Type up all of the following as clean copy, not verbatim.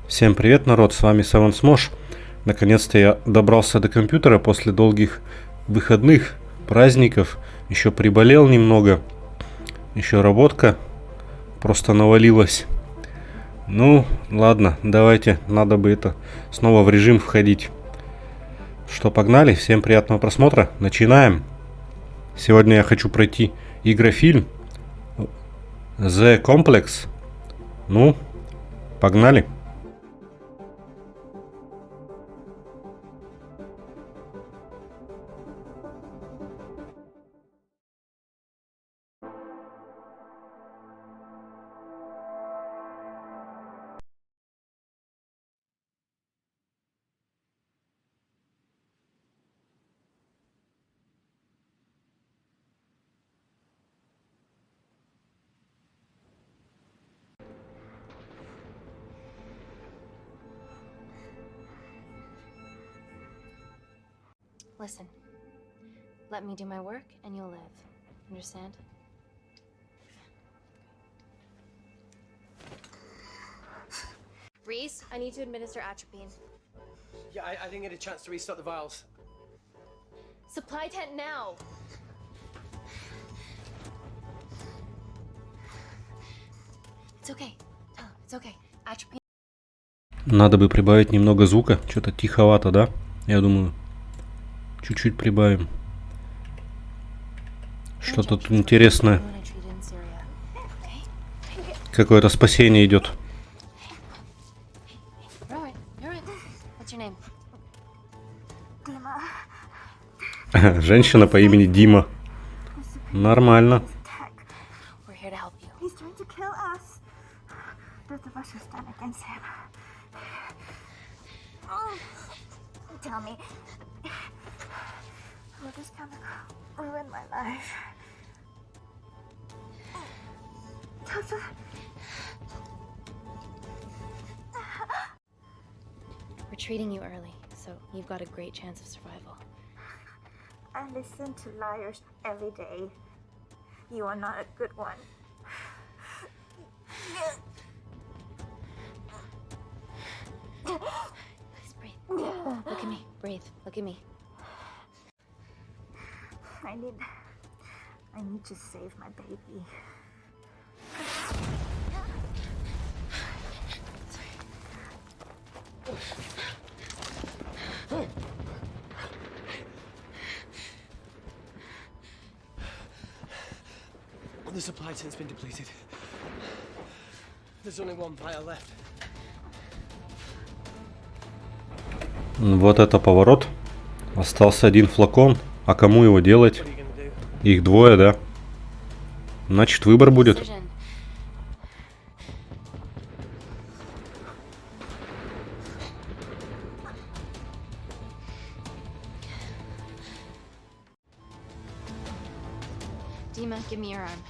Всем привет, народ, с вами Смош. Наконец-то я добрался до компьютера после долгих выходных, праздников. Еще приболел немного, еще работка просто навалилась. Ну, ладно, давайте, надо бы это снова в режим входить. Что, погнали, всем приятного просмотра, начинаем. Сегодня я хочу пройти игрофильм The Complex. Ну, погнали. Listen, let me do my work and you'll live. Understand? Reese, I need to administer atropine. Yeah, I didn't get a chance to restock the vials. Supply tent now! It's okay. Oh, it's okay. Atropine. Надо бы прибавить немного звука. Что-то тиховато, да? Я думаю, чуть-чуть прибавим. Что-то тут интересное. Какое-то спасение идет. Женщина по имени Дима. Нормально. Tell me, will this chemical ruin my life? We're treating you early, so you've got a great chance of survival. I listen to liars every day. You are not a good one. Please breathe. Look at me. Breathe. Look at me. I need to save my baby. The supply tent's been depleted. There's only one vial left. Вот это поворот. Остался один флакон. А кому его делать? Их двое, да? Значит, выбор будет. Dima, give me your arm.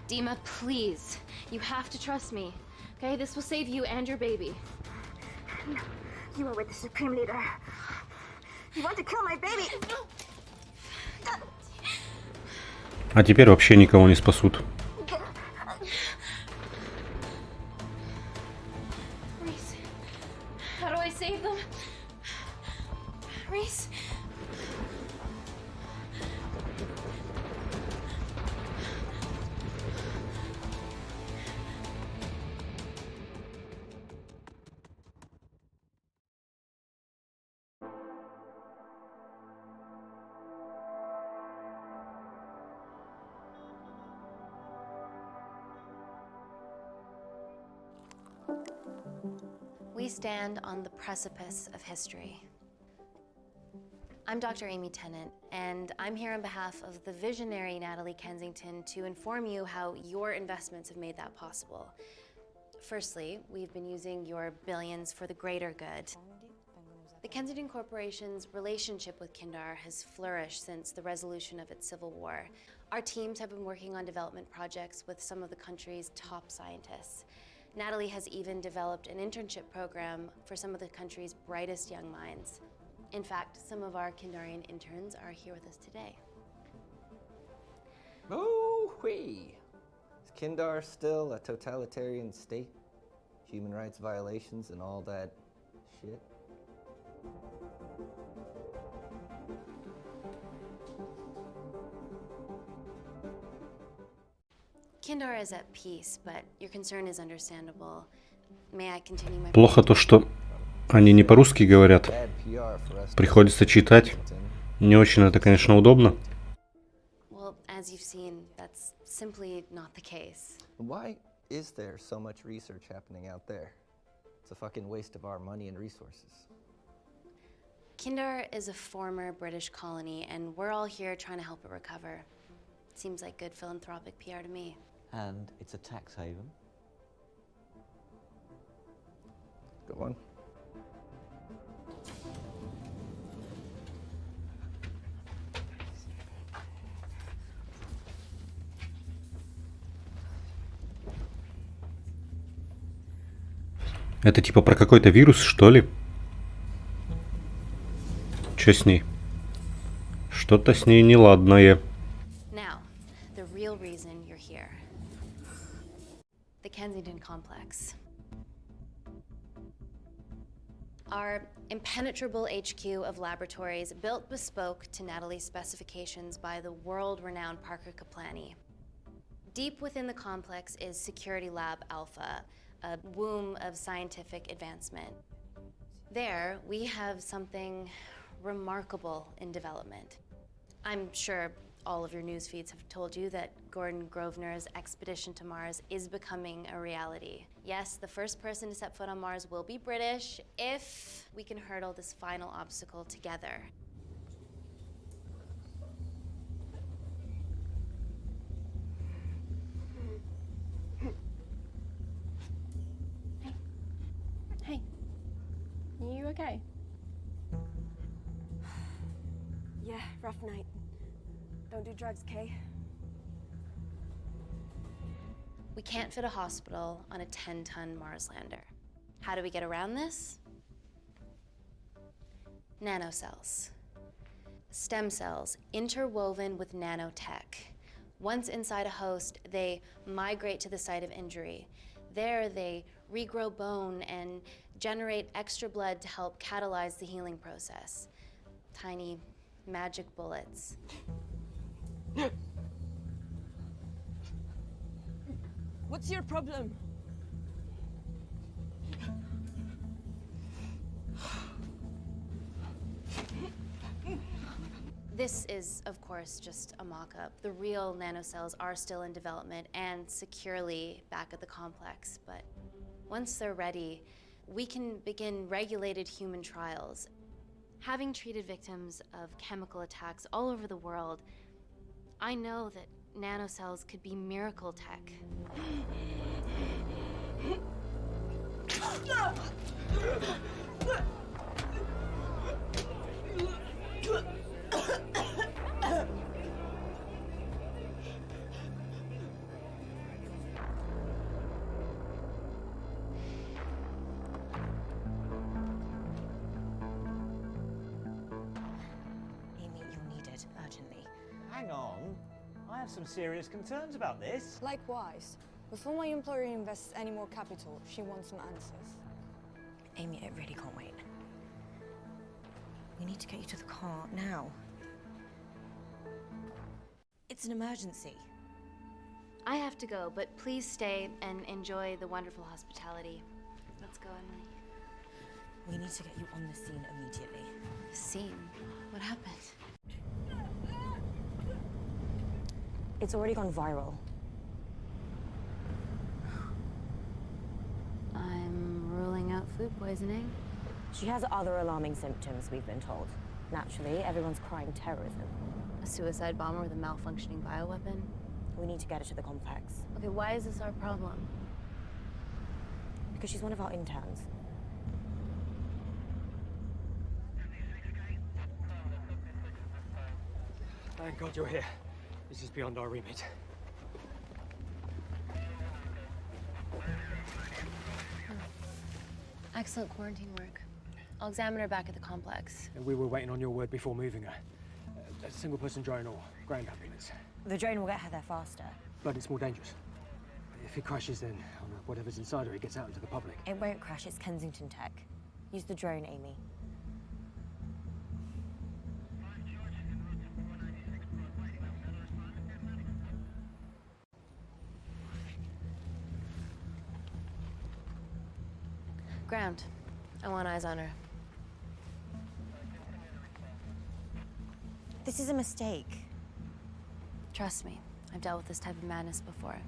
Dima, please. You have to trust me. Okay? This will save you and your baby. No, you are with the Supreme Leader. You want to kill my baby? А теперь вообще никого не спасут. Reese, how do I save them? Reese. We stand on the precipice of history. I'm Dr. Amy Tennant, and I'm here on behalf of the visionary Natalie Kensington to inform you how your investments have made that possible. Firstly, we've been using your billions for the greater good. The Kensington Corporation's relationship with Kindar has flourished since the resolution of its civil war. Our teams have been working on development projects with some of the country's top scientists. Natalie has even developed an internship program for some of the country's brightest young minds. In fact, some of our Kindarian interns are here with us today. Oh-wee! Is Kindar still a totalitarian state? Human rights violations and all that shit? Kindar is at peace, but your concern is understandable. May I continue my... Плохо то, что они не по-русски говорят. Bad PR for us. Приходится читать. Не очень это, конечно, удобно. Well, as you've seen, that's simply not the case. Why is there so much research happening out there? It's a fucking waste of our money and resources. Kindar is a former British colony, and we're all here trying to help it recover. Seems like good philanthropic PR to me. And it's a tax haven. Go on. Это типа про какой-то вирус, что ли? Чё с ней? Что-то с ней неладное. Now, the real reason you're here. The Kensington Complex. Our impenetrable HQ of laboratories built bespoke to Natalie's specifications by the world-renowned Parker Kaplani. Deep within the complex is Security Lab Alpha, a womb of scientific advancement. There, we have something remarkable in development. I'm sure all of your news feeds have told you that Gordon Grosvenor's expedition to Mars is becoming a reality. Yes, the first person to set foot on Mars will be British if we can hurdle this final obstacle together. Hey, are you okay? Yeah, rough night. Don't do drugs, Kay. We can't fit a hospital on a 10-ton Mars lander. How do we get around this? Nanocells. Stem cells interwoven with nanotech. Once inside a host, they migrate to the site of injury. There, they regrow bone and generate extra blood to help catalyze the healing process. Tiny magic bullets. What's your problem? This is, of course, just a mock-up. The real nanocells are still in development and securely back at the complex, but once they're ready, we can begin regulated human trials. Having treated victims of chemical attacks all over the world, I know that nanocells could be miracle tech. Amy, you'll need it urgently. Hang on. I have some serious concerns about this. Likewise. Before my employer invests any more capital, she wants some answers. Amy, it really can't wait. We need to get you to the car now. It's an emergency. I have to go, but please stay and enjoy the wonderful hospitality. Let's go, Emily. We need to get you on the scene immediately. The scene? What happened? It's already gone viral. I'm ruling out food poisoning. She has other alarming symptoms, we've been told. Naturally, everyone's crying terrorism. A suicide bomber with a malfunctioning bioweapon? We need to get her to the complex. Okay, why is this our problem? Because she's one of our interns. Thank God you're here. This is beyond our remit. Excellent quarantine work. I'll examine her back at the complex. And we were waiting on your word before moving her. A single-person drone or ground ambulance. The drone will get her there faster. But it's more dangerous. If it crashes, then whatever's inside her, it gets out into the public. It won't crash, it's Kensington tech. Use the drone, Amy. Ground. I want eyes on her. This is a mistake. Trust me, I've dealt with this type of madness before.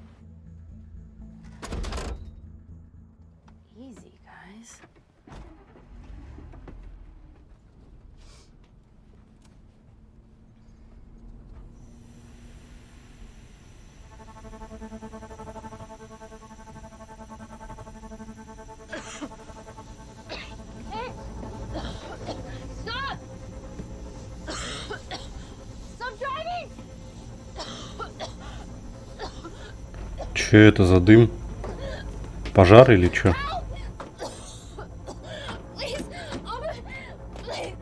Easy, guys. Stop! Stop driving! Че это за дым? Пожар или чё? Please, please.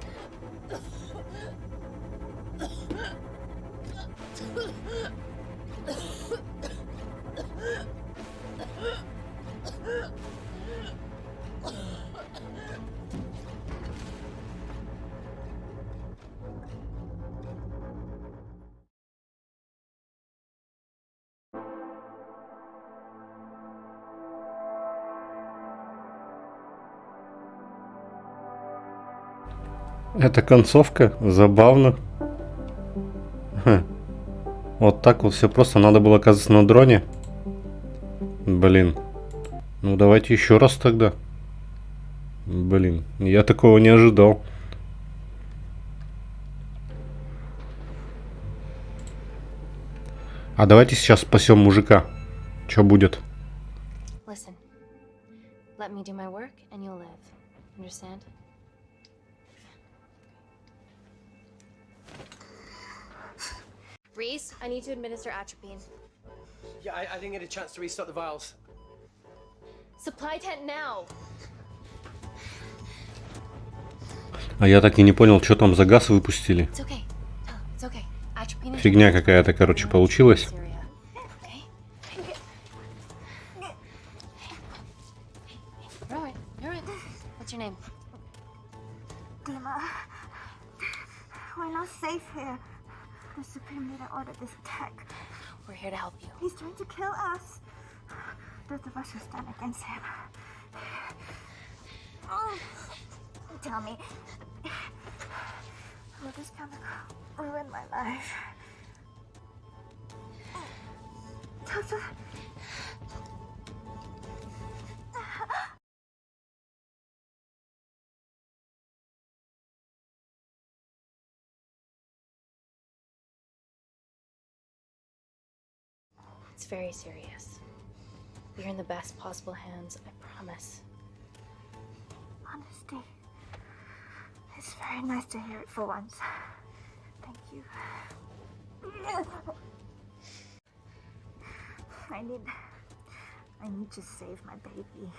Это концовка? Забавно. Ха. Вот так вот все просто. Надо было оказаться на дроне. Блин. Ну давайте еще раз тогда. Блин, я такого не ожидал. А давайте сейчас спасем мужика. Что будет? Listen. Let me do my work and you'll live. Understand? Reese, I need to administer atropine. Yeah, I didn't get a chance to restock the vials. Supply tent now. А я так и не понял, что там за газ выпустили. It's okay. It's okay. Atropine. Фигня какая-то, короче, получилась. Okay? You're alright. You're alright. What's your name? Dima, we're not safe here. The Supreme Leader ordered this tech. We're here to help you. He's trying to kill us. Those of us who stand against him. Oh, tell me, will this chemical ruin my life? Doctor. It's very serious. You're in the best possible hands, I promise. Honesty. It's very nice to hear it for once. Thank you. I need to save my baby.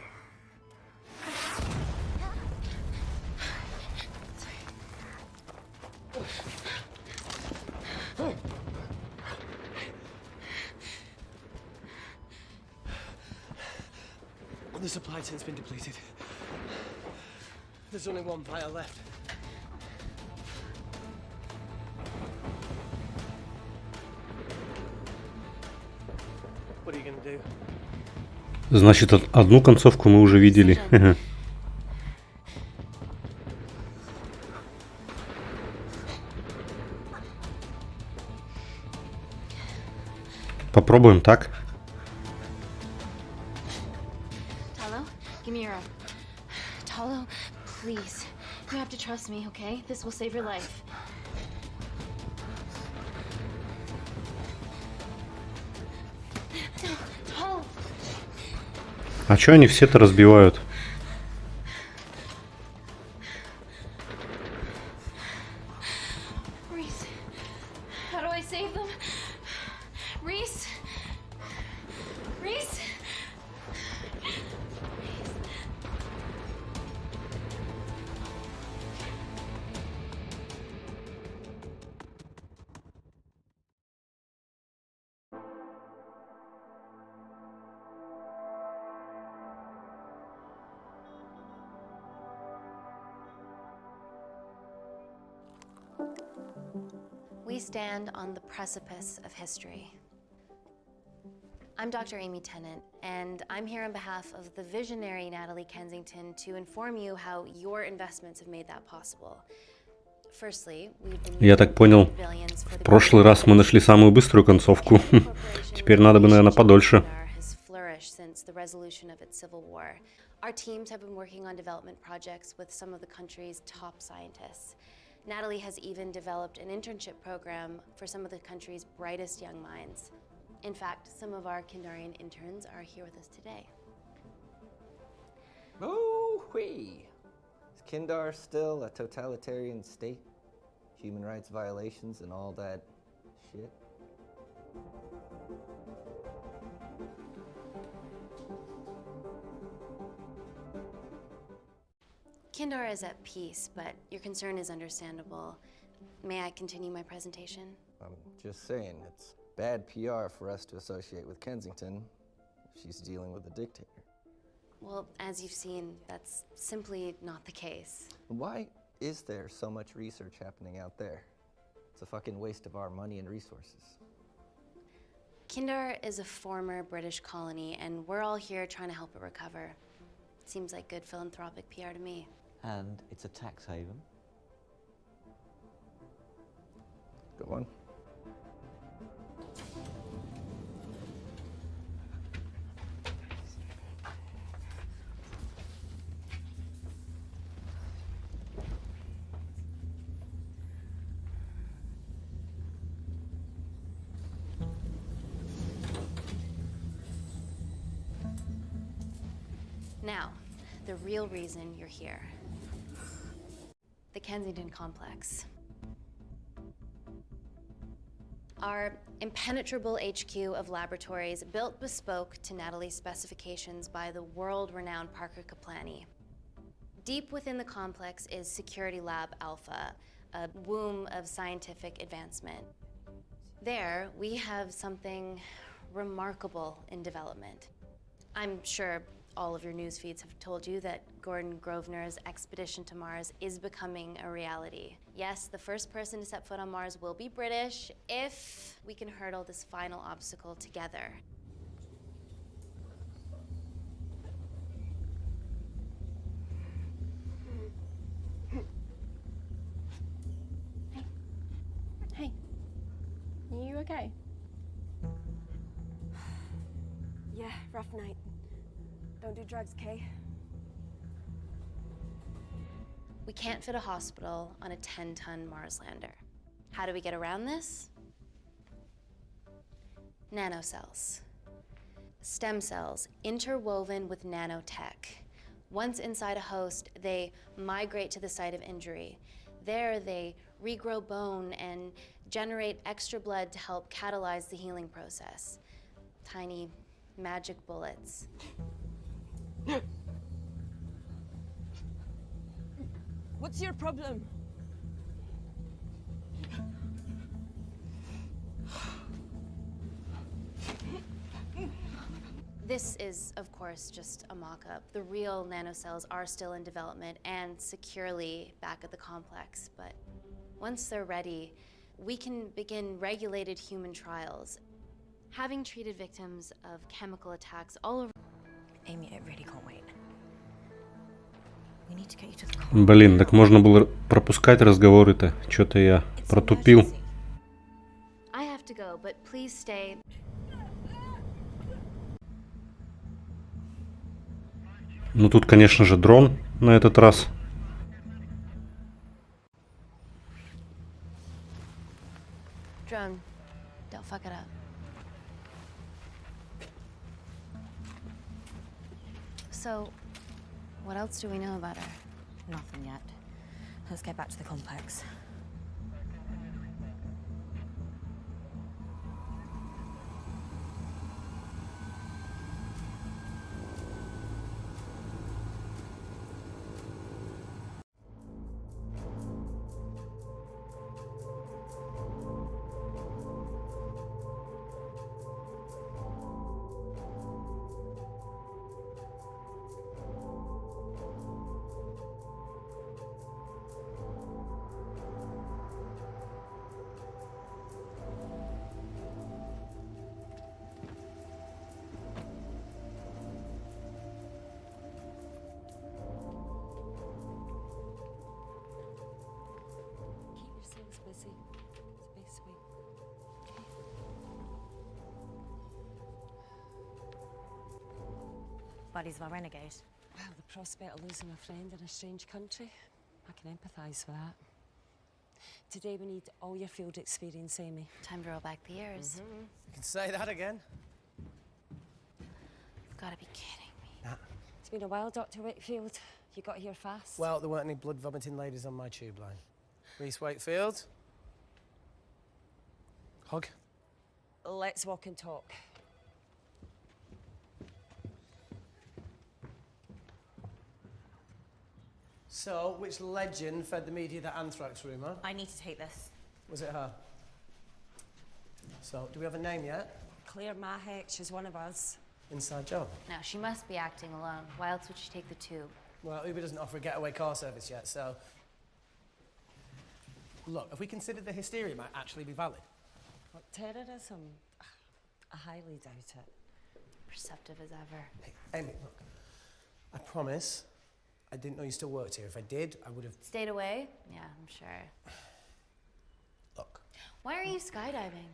The supply tent's been depleted. There's only one vial left. What are you gonna do? Значит, одну концовку мы уже видели. Попробуем так. Give me your arm. Talo, please. You have to trust me, okay? This will save your life. Talo! А чё они все-то разбивают? Reese, how do save them. Reese. Reese. We stand on the precipice of history. I'm Dr. Amy Tennant, and I'm here on behalf of the visionary Natalie Kensington to inform you how your investments have made that possible. Firstly, we've been Я так понял, в прошлый раз мы нашли самую быструю концовку. Теперь надо бы, наверное, подольше. Since the resolution of its civil war. Our teams have been working on development projects with some of the country's top scientists. Natalie has even developed an internship program for some of the country's brightest young minds. In fact, some of our Kindarian interns are here with us today. Oh-wee! Is Kindar still a totalitarian state? Human rights violations and all that shit? Kindar is at peace, but your concern is understandable. May I continue my presentation? I'm just saying, it's bad PR for us to associate with Kensington if she's dealing with a dictator. Well, as you've seen, that's simply not the case. Why is there so much research happening out there? It's a fucking waste of our money and resources. Kindar is a former British colony, and we're all here trying to help it recover. Seems like good philanthropic PR to me. And it's a tax haven. Go on. Now, the real reason you're here. The Kensington Complex. Our impenetrable HQ of laboratories built bespoke to Natalie's specifications by the world-renowned Parker Kaplani. Deep within the complex is Security Lab Alpha, a womb of scientific advancement. There, we have something remarkable in development. I'm sure all of your news feeds have told you that Gordon Grosvenor's expedition to Mars is becoming a reality. Yes, the first person to set foot on Mars will be British if we can hurdle this final obstacle together. Hey. Are you okay? Yeah, rough night. Don't do drugs, Kay. We can't fit a hospital on a 10-ton Mars lander. How do we get around this? Nanocells. Stem cells interwoven with nanotech. Once inside a host, they migrate to the site of injury. There, they regrow bone and generate extra blood to help catalyze the healing process. Tiny magic bullets. What's your problem? This is, of course, just a mock-up. The real nanocells are still in development and securely back at the complex, but once they're ready, we can begin regulated human trials. Having treated victims of chemical attacks all over... Amy, I really can't wait. We need to get you to the car. Блин, так можно было пропускать разговоры-то. Что-то я протупил. I have to go, but please stay. Ну тут, конечно же, дрон на этот раз. Drone, don't fuck it up. So, what else do we know about her? Nothing yet. Let's get back to the complex. buddies of our renegade. Well, the prospect of losing a friend in a strange country, I can empathise with that. Today we need all your field experience, Amy. Time to roll back the years. You can say that again. You've got to be kidding me. It's been a while, Dr. Wakefield. You got here fast. Well, there weren't any blood-vomiting ladies on my tube line. Reese Wakefield. Hug. Let's walk and talk. So, which legend fed the media that anthrax rumour? I need to take this. Was it her? So, do we have a name yet? Claire Mahek, she's one of us. Inside job. Now, she must be acting alone. Why else would she take the tube? Well, Uber doesn't offer a getaway car service yet, so... Look, if we consider the hysteria might actually be valid. What, terrorism? I highly doubt it. Perceptive as ever. Hey, Amy, look. I promise I didn't know you still worked here. If I did, I would have... Stayed away? Yeah, I'm sure. Look. Why are you skydiving?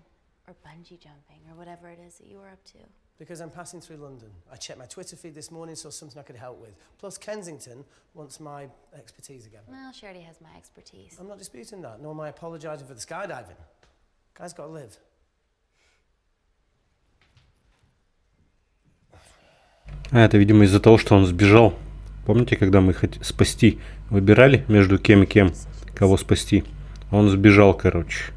Or bungee jumping, or whatever it is that you were up to? Because I'm passing through London. I checked my Twitter feed this morning, saw something I could help with. Plus, Kensington wants my expertise again. Well, she already has my expertise. I'm not disputing that, nor am I apologising for the skydiving. Guy's got to live. А, это, видимо, из-за того, что он сбежал. Помните, когда мы спасти выбирали между кем и кем, кого спасти? Он сбежал, короче.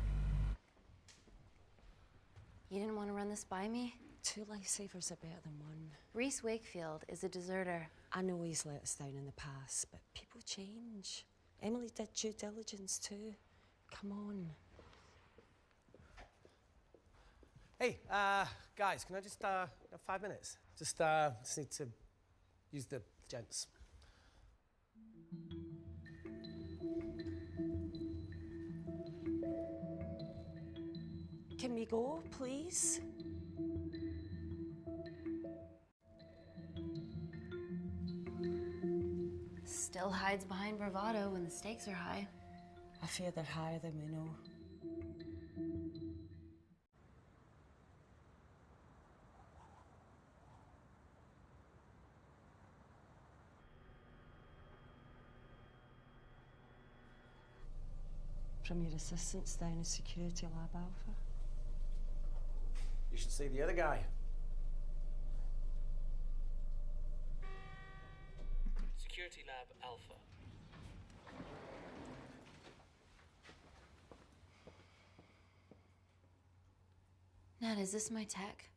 You didn't want to run this by me? Two lifesavers are better than one. Reese Wakefield is a deserter. I know he's let us down in the past, but people change. Emily did due diligence too. Come on. Hey, guys, can I just, have 5 minutes? Just need to use the gents. Can we go, please? Still hides behind bravado when the stakes are high. I fear they're higher than we know. From your assistants down in Security Lab Alpha. You should see the other guy. Security Lab Alpha. Nat, is this my tech?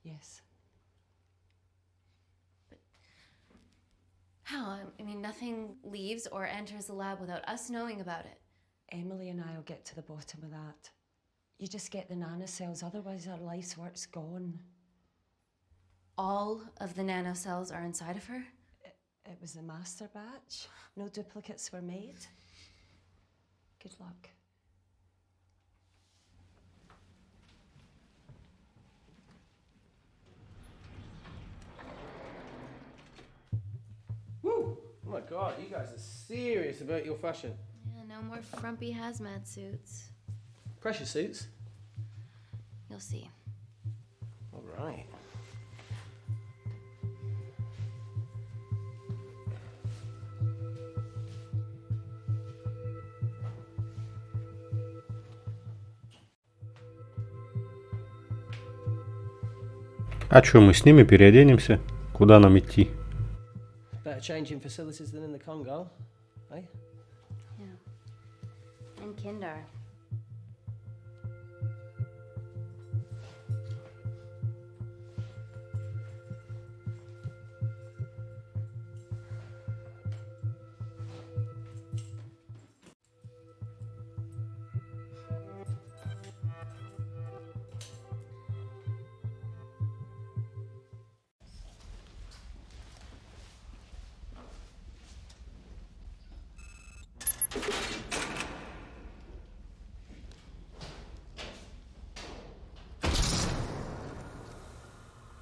Yes. How? I mean, nothing leaves or enters the lab without us knowing about it. Emily and I will get to the bottom of that. You just get the nanocells, otherwise our life's work's gone. All of the nanocells are inside of her? It was a master batch. No duplicates were made. Good luck. Woo! Oh my God, you guys are serious about your fashion. Yeah, no more frumpy hazmat suits. Pressure suits? You'll see. All right. А чё, мы с ними переоденемся? Куда нам идти? Better changing facilities than in the Congo, eh? Yeah. And Kindar.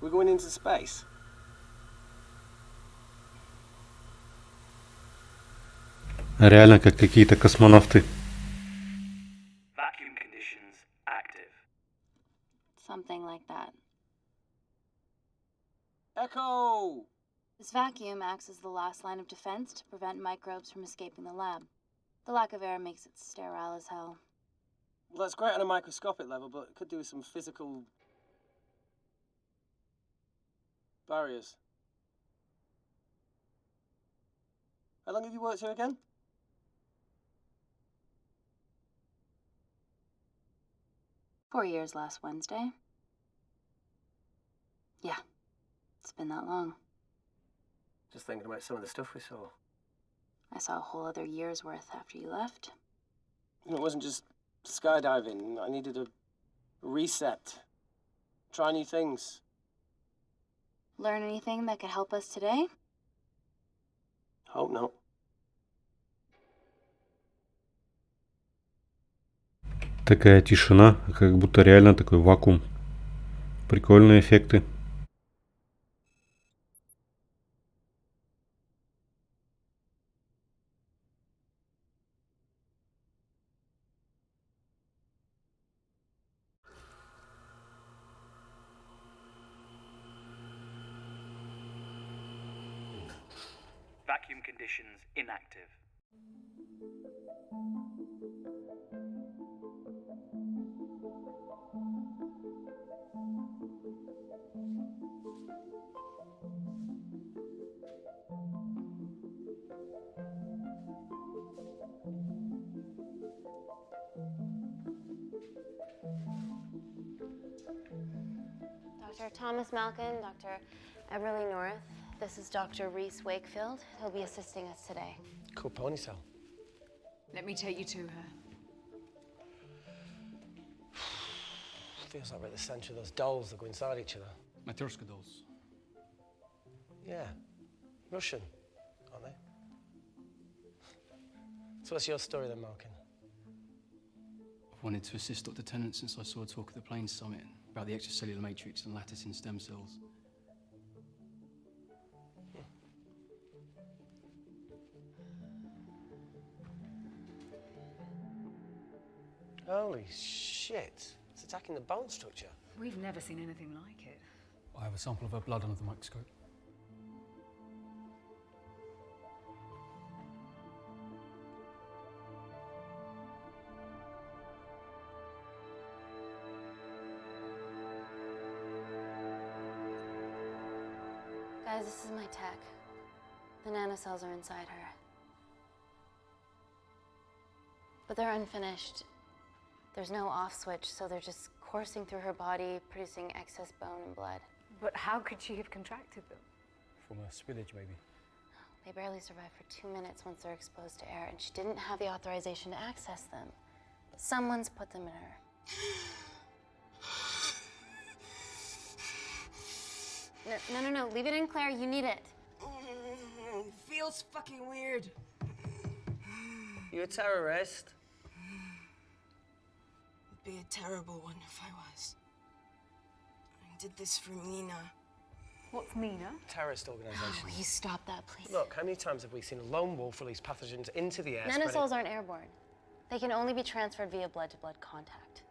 We're going into space. Реально как какие-то космонавты. Vacuum conditions active. Something like that. Echo! This vacuum acts as the last line of defense to prevent microbes from escaping the lab. The lack of air makes it sterile as hell. Well, that's great on a microscopic level, but it could do with some physical barriers. How long have you worked here again? "4 years last Wednesday." Yeah, it's been that long. Just thinking about some of the stuff we saw. I saw a whole other year's worth after you left. It wasn't just skydiving. I needed a reset. Try new things. Learn anything that could help us today? Hope not. Такая тишина, как будто реально такой вакуум. Прикольные эффекты. Vacuum conditions inactive. Dr. Thomas Malkin, Dr. Everly North. This is Dr. Reese Wakefield. He'll be assisting us today. Cool ponytail. Let me take you to her. Feels like we're at the centre of those dolls that go inside each other. Matryoshka dolls. Yeah. Russian, aren't they? So what's your story then, Malkin? I've wanted to assist Dr. Tennant since I saw a talk at the Plains Summit about the extracellular matrix and lattice in stem cells. Holy shit. It's attacking the bone structure. We've never seen anything like it. I have a sample of her blood under the microscope. Guys, this is my tech. The nanocells are inside her. But they're unfinished. There's no off switch, so they're just coursing through her body, producing excess bone and blood. But how could she have contracted them? From a spillage, maybe. They barely survive for 2 minutes once they're exposed to air, and she didn't have the authorization to access them. Someone's put them in her. No, leave it in, Claire. You need it. Feels fucking weird. You a terrorist? It'd be a terrible one if I was. I did this for Mina. What's Mina? Terrorist organisation. Oh, will you stop that, please? Look, how many times have we seen a lone wolf release pathogens into the air? Nanocells aren't airborne. They can only be transferred via blood-to-blood contact.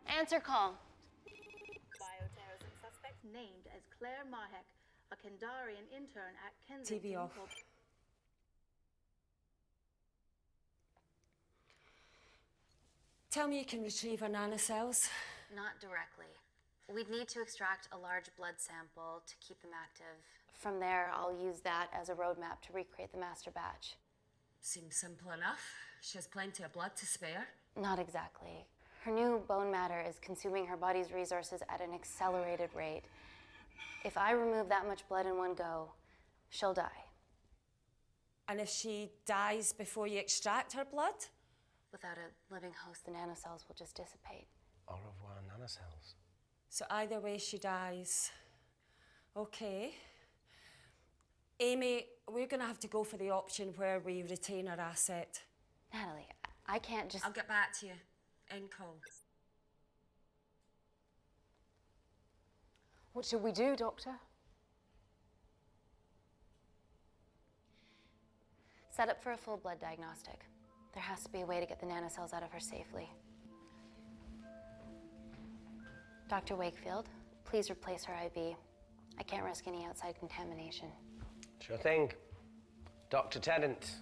Answer call. Bioterrorism suspect named as Claire Mahek, a Kandarian intern at Kensington. TV off. Tell me you can retrieve her nanocells. Not directly. We'd need to extract a large blood sample to keep them active. From there, I'll use that as a roadmap to recreate the master batch. Seems simple enough. She has plenty of blood to spare. Not exactly. Her new bone matter is consuming her body's resources at an accelerated rate. If I remove that much blood in one go, she'll die. And if she dies before you extract her blood? Without a living host, the nanocells will just dissipate. Au revoir, nanocells. So either way she dies. Okay. Amy, we're gonna have to go for the option where we retain our asset. Natalie, I can't just... I'll get back to you. End call. What should we do, Doctor? Set up for a full blood diagnostic. There has to be a way to get the nanocells out of her safely. Dr. Wakefield, please replace her IV. I can't risk any outside contamination. Sure thing. Dr. Tennant.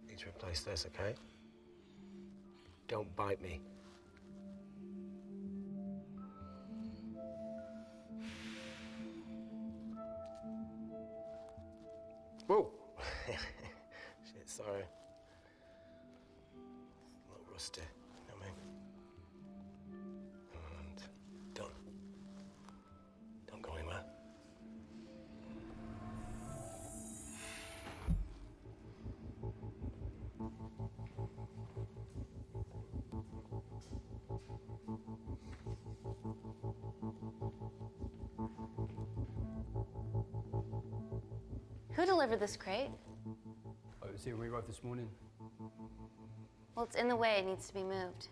Need to replace this, okay? Don't bite me. Whoa! Shit, sorry. A little rusty, you know what I mean? And don't go anywhere. Who delivered this crate? Oh, it was here when we arrived this morning. Well, it's in the way. It needs to be moved.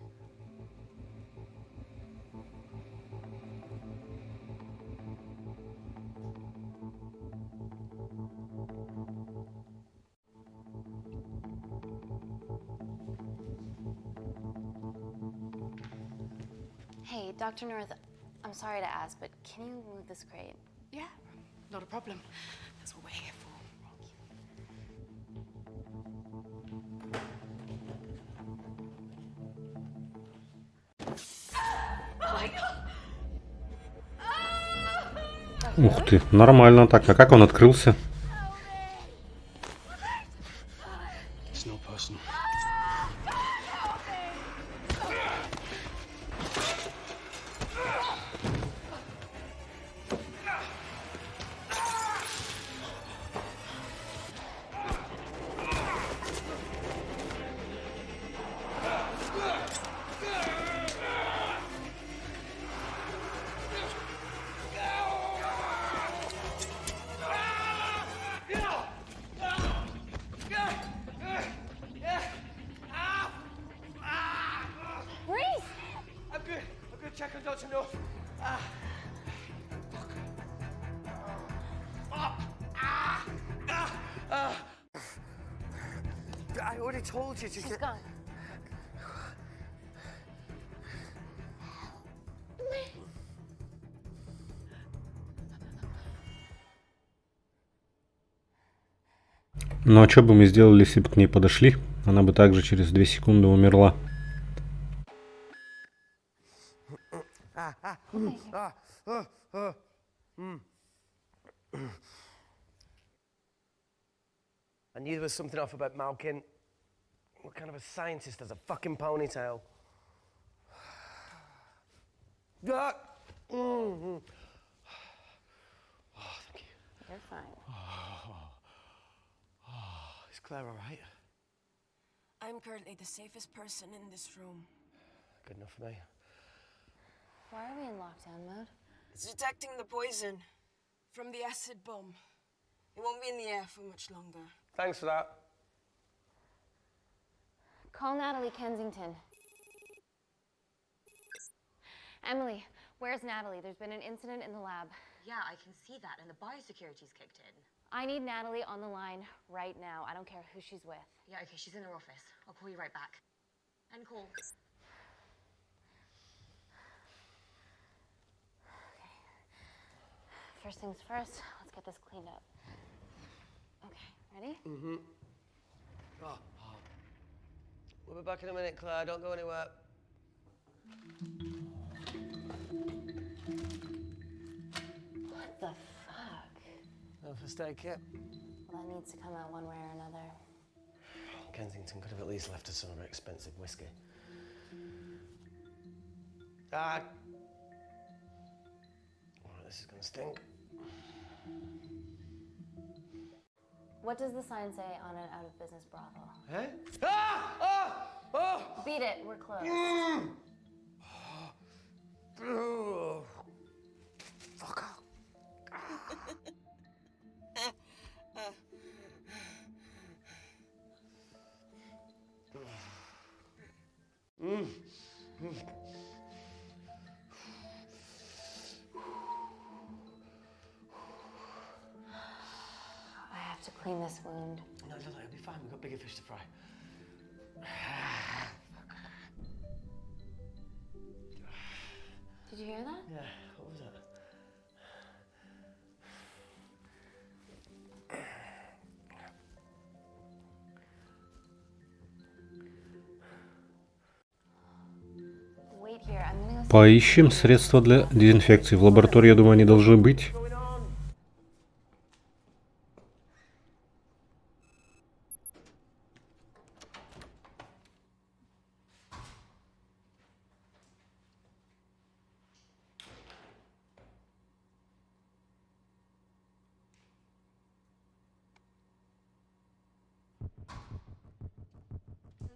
Hey, Dr. North, I'm sorry to ask, but can you move this crate? Yeah, not a problem. That's what we're here for. Ух ты, нормально так. А как он открылся? It's not personal. Check on Dr. North. I already told you to She's gone. Ну а что бы мы сделали, если бы к ней подошли? Она бы также через 2 секунды умерла. I knew there was something off about Malkin. What kind of a scientist has a fucking ponytail? Oh, thank you. You're fine. Is Claire all right? I'm currently the safest person in this room. Good enough for me. Why are we in lockdown mode? It's detecting the poison from the acid bomb. It won't be in the air for much longer. Thanks for that. Call Natalie Kensington. Emily, where's Natalie? There's been an incident in the lab. Yeah, I can see that, and the biosecurity's kicked in. I need Natalie on the line right now. I don't care who she's with. Yeah, okay, she's in her office. I'll call you right back. End call. Okay. First things first, let's get this cleaned up. Okay, ready? Mm-hmm. We'll be back in a minute, Claire. Don't go anywhere. What the fuck? No first aid kit. Well, that needs to come out one way or another. Kensington could have at least left us some of her expensive whiskey. Alright, this is gonna stink. What does the sign say on an out-of-business brothel? Eh? Ah! Ah! Oh! Beat it, we're closed. Fuck off. clean this wound. No, it'll be fine. We've got bigger fish to fry. Did you hear that? Yeah, what was that? Wait here. I'm gonna go. Поищем средства для дезинфекции. В лаборатории, я думаю, они должны быть.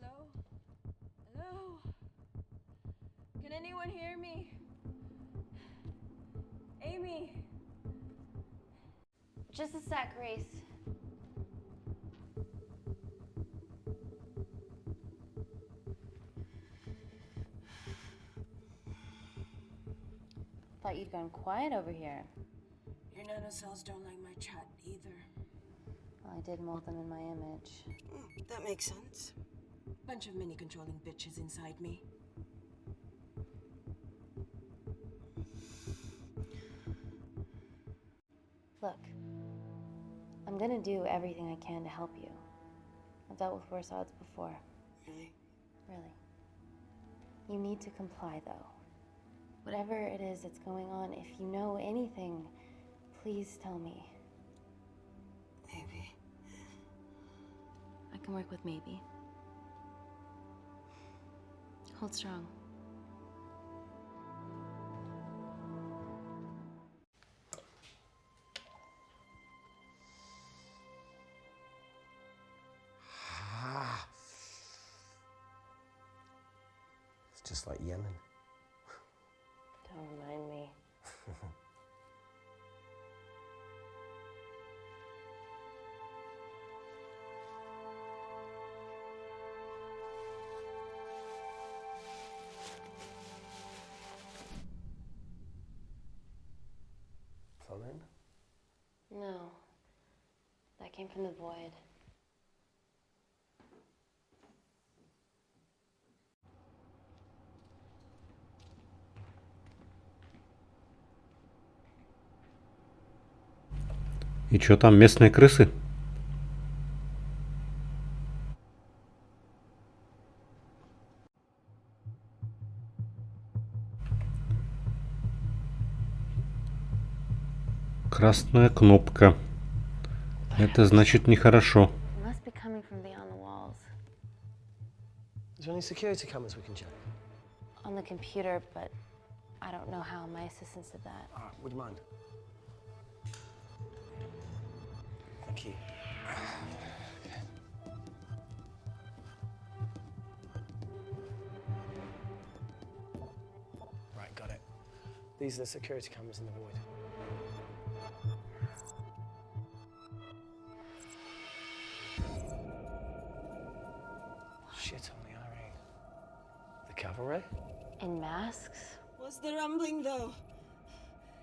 Hello? Hello? Can anyone hear me? Amy? Just a sec, Grace. Thought you'd gone quiet over here. Your nanocells don't like my chat either. Well, I did mold them in my image. That makes sense. Bunch of mini-controlling bitches inside me. Look, I'm gonna do everything I can to help you. I've dealt with worse odds before. Really? Really. You need to comply, though. Whatever it is that's going on, if you know anything, please tell me. Maybe. I can work with maybe. Hold strong. It's just like Yemen. Don't remind me. Plumbing? No. That came from the void. И чё там, местные крысы? Красная кнопка. Это значит нехорошо. It must be coming from beyond the walls. Is there any security cameras we can check? On the computer, but I don't know how. My assistants did that. All right, would you mind? Thank you. Right, got it. These are the security cameras in the void. Shit on the IRA. The cavalry? In masks? What's the rumbling, though?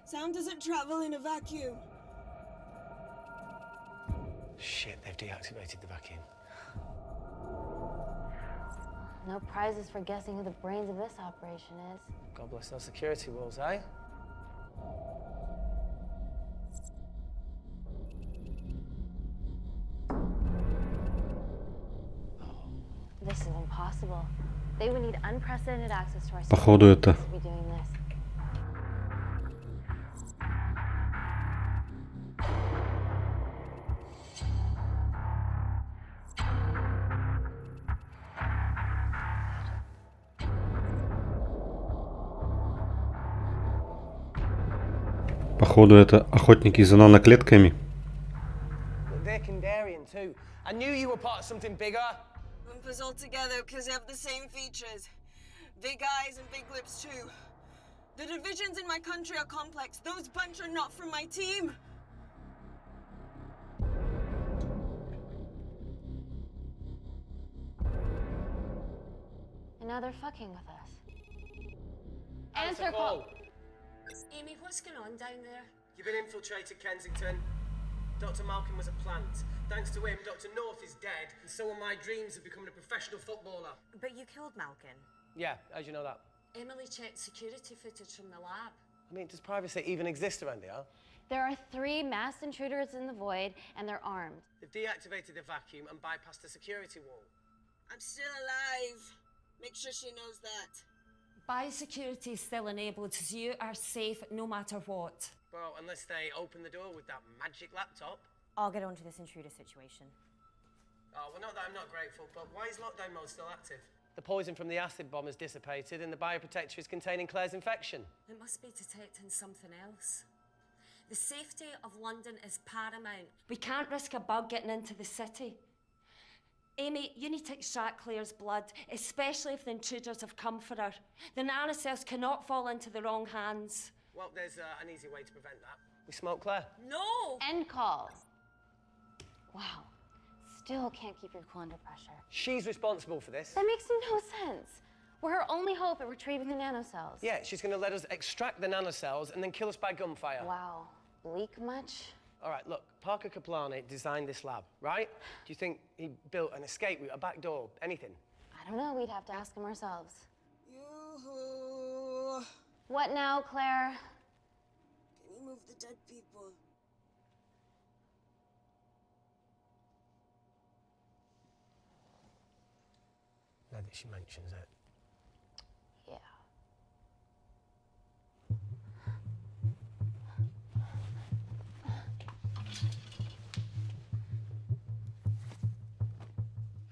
Sound doesn't travel in a vacuum. Shit, they've deactivated the vacuum. No prizes for guessing who the brains of this operation is. God bless those security walls, eh? This is impossible. They would need unprecedented access to our Походу это. to be doing this. Походу это охотники за наноклетками. They're Kandarian too. I knew you were part of something bigger. Lumpers all together because they have the same features. Big eyes and big lips too. The divisions in my country are complex. Those bunch are not from my team. And now they're fucking with us. Answer call. Amy, what's going on down there? You've been infiltrated, Kensington. Dr. Malcolm was a plant. Thanks to him, Dr. North is dead, and so are my dreams of becoming a professional footballer. But you killed Malkin. Yeah, how'd you know that? Emily checked security footage from the lab. I mean, does privacy even exist around here? There are 3 masked intruders in the void, and they're armed. They've deactivated the vacuum and bypassed the security wall. I'm still alive. Make sure she knows that. Biosecurity is still enabled, so you are safe no matter what. Well, unless they open the door with that magic laptop. I'll get onto this intruder situation. Oh, well, not that I'm not grateful, but why is lockdown mode still active? The poison from the acid bomb has dissipated and the bioprotector is containing Claire's infection. It must be detecting something else. The safety of London is paramount. We can't risk a bug getting into the city. Amy, you need to extract Claire's blood, especially if the intruders have come for her. The nanocells cannot fall into the wrong hands. Well, there's an easy way to prevent that. We smoke Claire. No! End call. Wow. Still can't keep your cool under pressure. She's responsible for this. That makes no sense. We're her only hope at retrieving the nanocells. Yeah, she's going to let us extract the nanocells and then kill us by gunfire. Wow. Bleak much? All right, look, Parker Kaplani designed this lab, right? Do you think he built an escape route, a back door, anything? I don't know. We'd have to ask him ourselves. Yoo-hoo. What now, Claire? Can you move the dead people? Now that she mentions it. Yeah.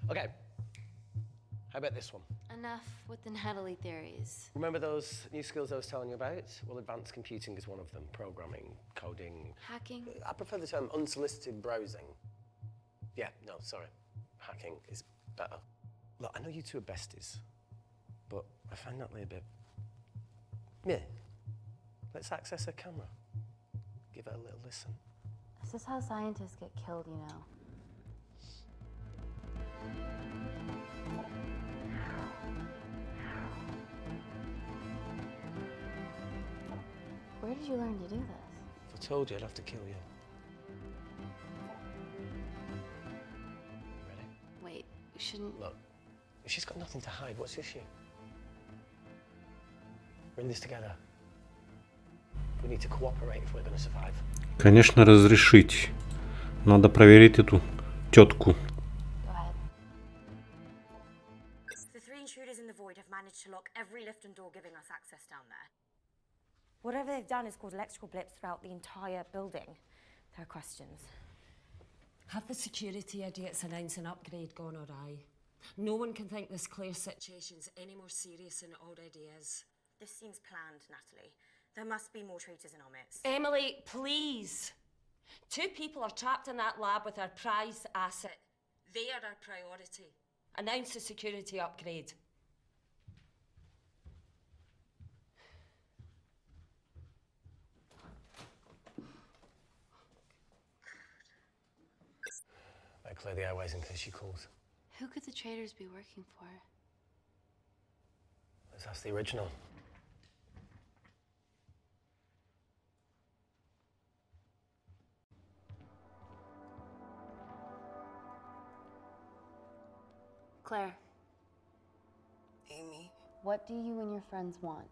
Okay. How about this one? Enough with the Natalie theories. Remember those new skills I was telling you about? Well, advanced computing is one of them. Programming, coding. Hacking? I prefer the term unsolicited browsing. Yeah, no, sorry. Hacking is better. Look, I know you two are besties, but I find Natalie a bit... Yeah. Let's access her camera. Give her a little listen. This is how scientists get killed, you know. Where did you learn to do this? If I told you, I'd have to kill you. Ready? Wait, we shouldn't... Look, if she's got nothing to hide, what's the issue? We're in this together. We need to cooperate if we're going to survive. Конечно, разрешить. Надо проверить эту тетку. The 3 intruders in the void have managed to lock every lift and door giving us access down there. Whatever they've done is caused electrical blips throughout the entire building. There are questions. Have the security idiots announced an upgrade gone awry? No one can think this Claire situation's any more serious than it already is. This seems planned, Natalie. There must be more traitors in our midst. Emily, please. 2 people are trapped in that lab with our prized asset. They are our priority. Announce the security upgrade. Better clear the airways in case she calls. Who could the traitors be working for? Let's ask the original. Claire, Amy, what do you and your friends want?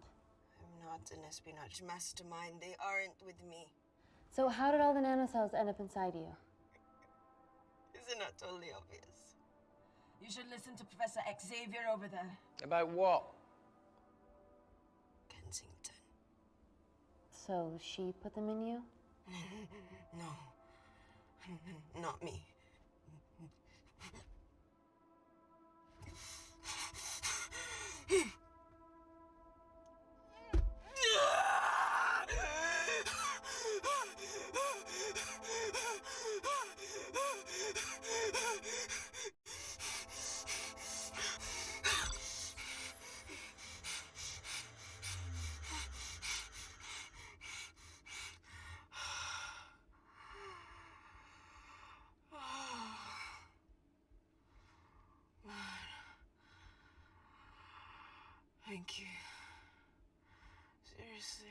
I'm not an espionage mastermind. They aren't with me. So how did all the nanocells end up inside you? Is it not totally obvious? You should listen to Professor Xavier over there. About what? Kensington. So she put them in you? No. Not me. Thank you. Seriously.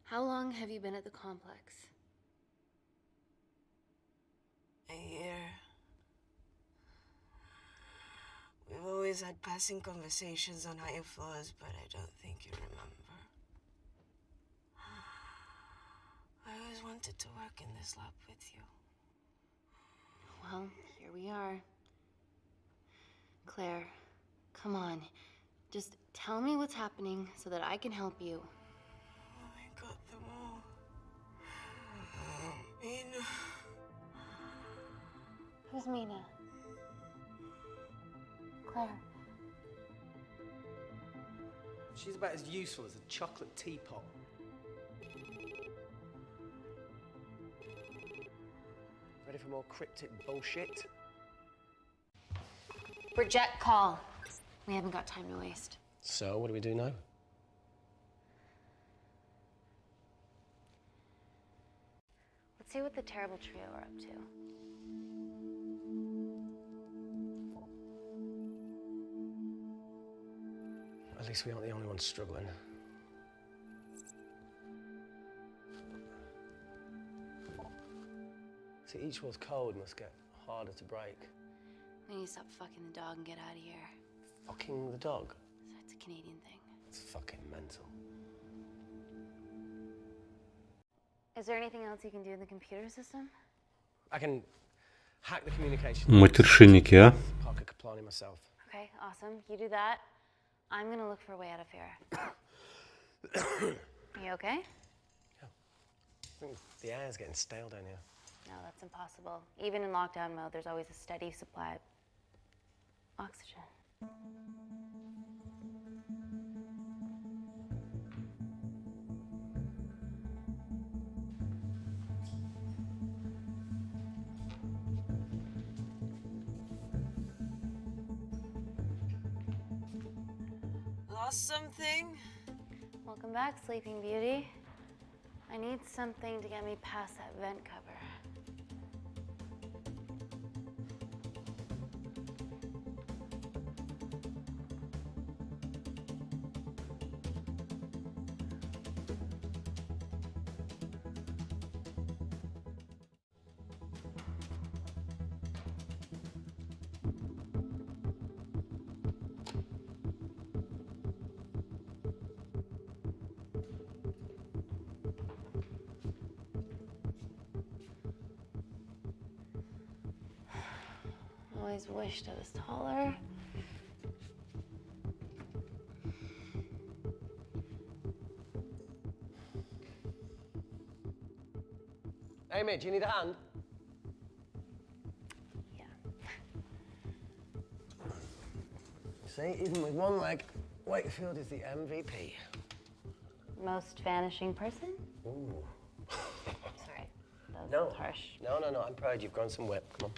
How long have you been at the complex? A year. We've always had passing conversations on higher floors, but I don't think you remember. I always wanted to work in this lab with you. Well, here we are. Claire, come on. Just tell me what's happening so that I can help you. I got them all. Mina. Who's Mina? Claire. She's about as useful as a chocolate teapot. Ready for more cryptic bullshit? Reject call. We haven't got time to waste. So, what do we do now? Let's see what the terrible trio are up to. At least we aren't the only ones struggling. See, each wall's code must get harder to break. We need to stop fucking the dog and get out of here. Fucking the dog? So it's a Canadian thing. It's fucking mental. Is there anything else you can do in the computer system? I can hack the communication. Матершинники, а? Parker Kaplani myself. Okay, awesome. You do that. I'm gonna look for a way out of here. You okay? Yeah. I think the air's getting stale down here. No, that's impossible. Even in lockdown mode, there's always a steady supply of oxygen. Lost something? Welcome back, Sleeping Beauty. I need something to get me past that vent cover. Always wished I was taller. Amy, do you need a hand? Yeah. See, even with one leg, Wakefield is the MVP. Most vanishing person? Ooh. Sorry, that was No. harsh. No, I'm proud you've grown some whip. Come on.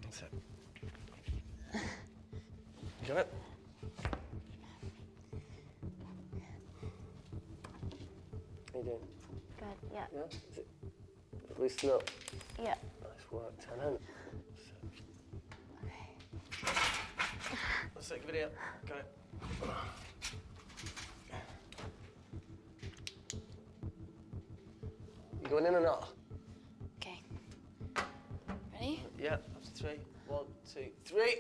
That's it. You got it? How you doing? Good, yeah. Yeah? Is it loosen up? Yeah. Nice work, Tenant. Let's take a video. Got it. You going in or not? Okay. Ready? Yeah, after 3. 1, 2, 3.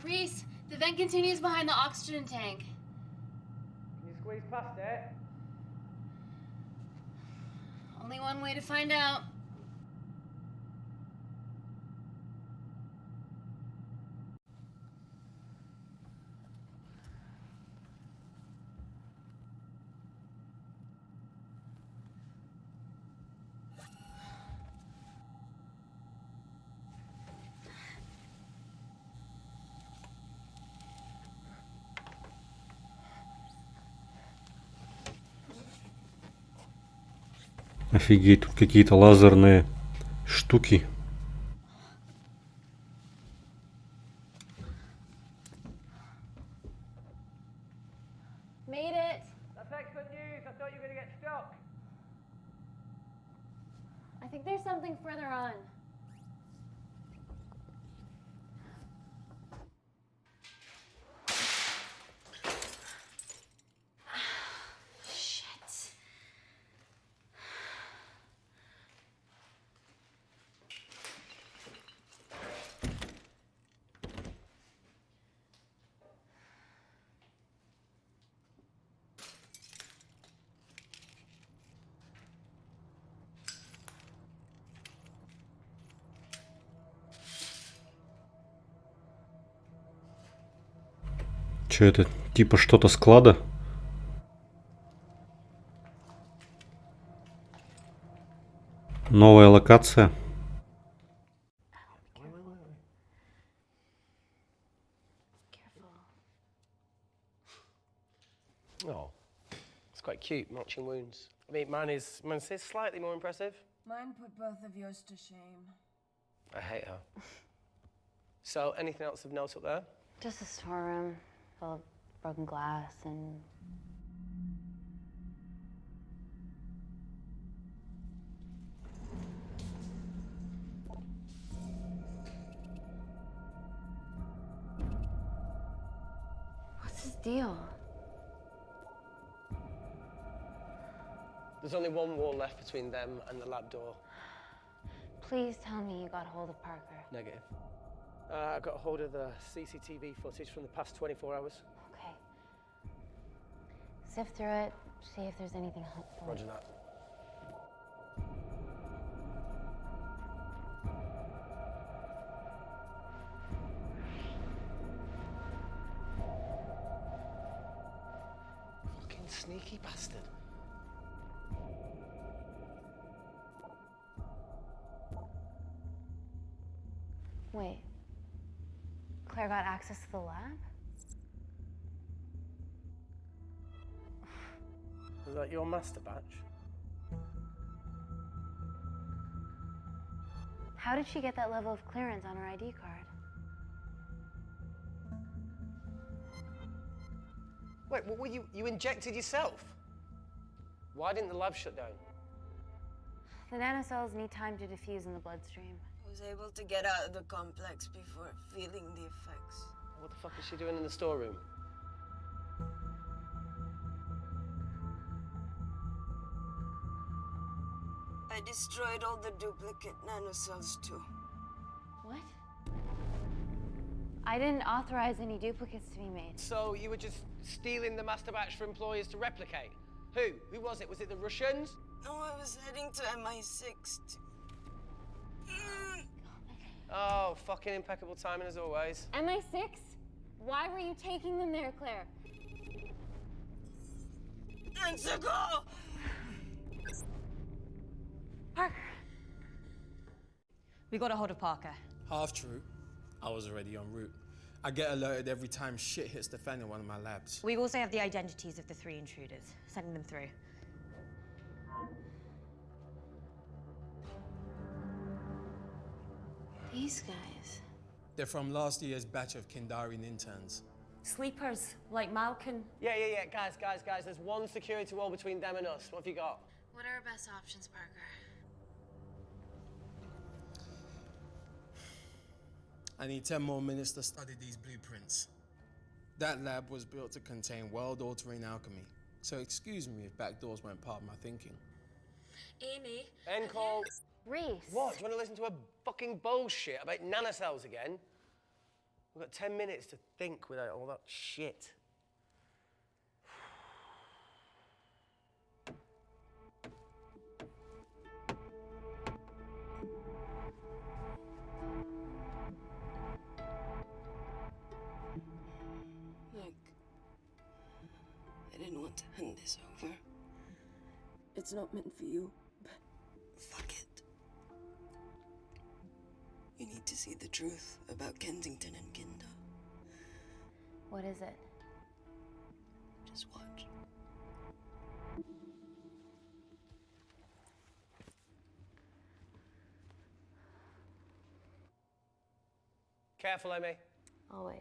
Reese, the vent continues behind the oxygen tank. Can you squeeze past it? Only one way to find out. Офигеть, тут какие-то лазерные штуки. unexpected news. I thought you were going to get stuck. I think there's something further on. Shit. Че это? Типа что-то склада? Новая локация. Oh, it's quite cute, matching wounds. I mean, mine's slightly more impressive. Mine put both of yours to shame. I hate her. So, anything else of note up there? Just a storeroom full of broken glass and... What's his deal? There's only one wall left between them and the lab door. Please tell me you got hold of Parker. Negative. I got hold of the CCTV footage from the past 24 hours. Okay. Sift through it, see if there's anything helpful. Roger that. Fucking sneaky bastard. Wait. Claire got access to the lab? Was that your master batch? How did she get that level of clearance on her ID card? Wait, what were you injected yourself? Why didn't the lab shut down? The nanocells need time to diffuse in the bloodstream. I was able to get out of the complex before feeling the effects. What the fuck is she doing in the storeroom? I destroyed all the duplicate nanocells too. What? I didn't authorize any duplicates to be made. So you were just stealing the master batch for employers to replicate? Who? Who was it? Was it the Russians? No, I was heading to MI6 Oh, fucking impeccable timing as always. MI6? Why were you taking them there, Claire? Go! Parker. We got a hold of Parker. Half true. I was already en route. I get alerted every time shit hits the fan in one of my labs. We also have the identities of the 3 intruders. Sending them through. These guys. They're from last year's batch of Kindarian interns. Sleepers, like Malkin. Yeah. Guys. There's one security wall between them and us. What have you got? What are our best options, Parker? I need 10 more minutes to study these blueprints. That lab was built to contain world-altering alchemy. So excuse me if backdoors weren't part of my thinking. Amy. End call. Reese. What? Do you want to listen to a fucking bullshit about nanocells again? We've got 10 minutes to think without all that shit. Look, I didn't want to hand this over. It's not meant for you, but fuck it. You need to see the truth about Kensington and Kinder. What is it? Just watch. Careful, Amy. Always.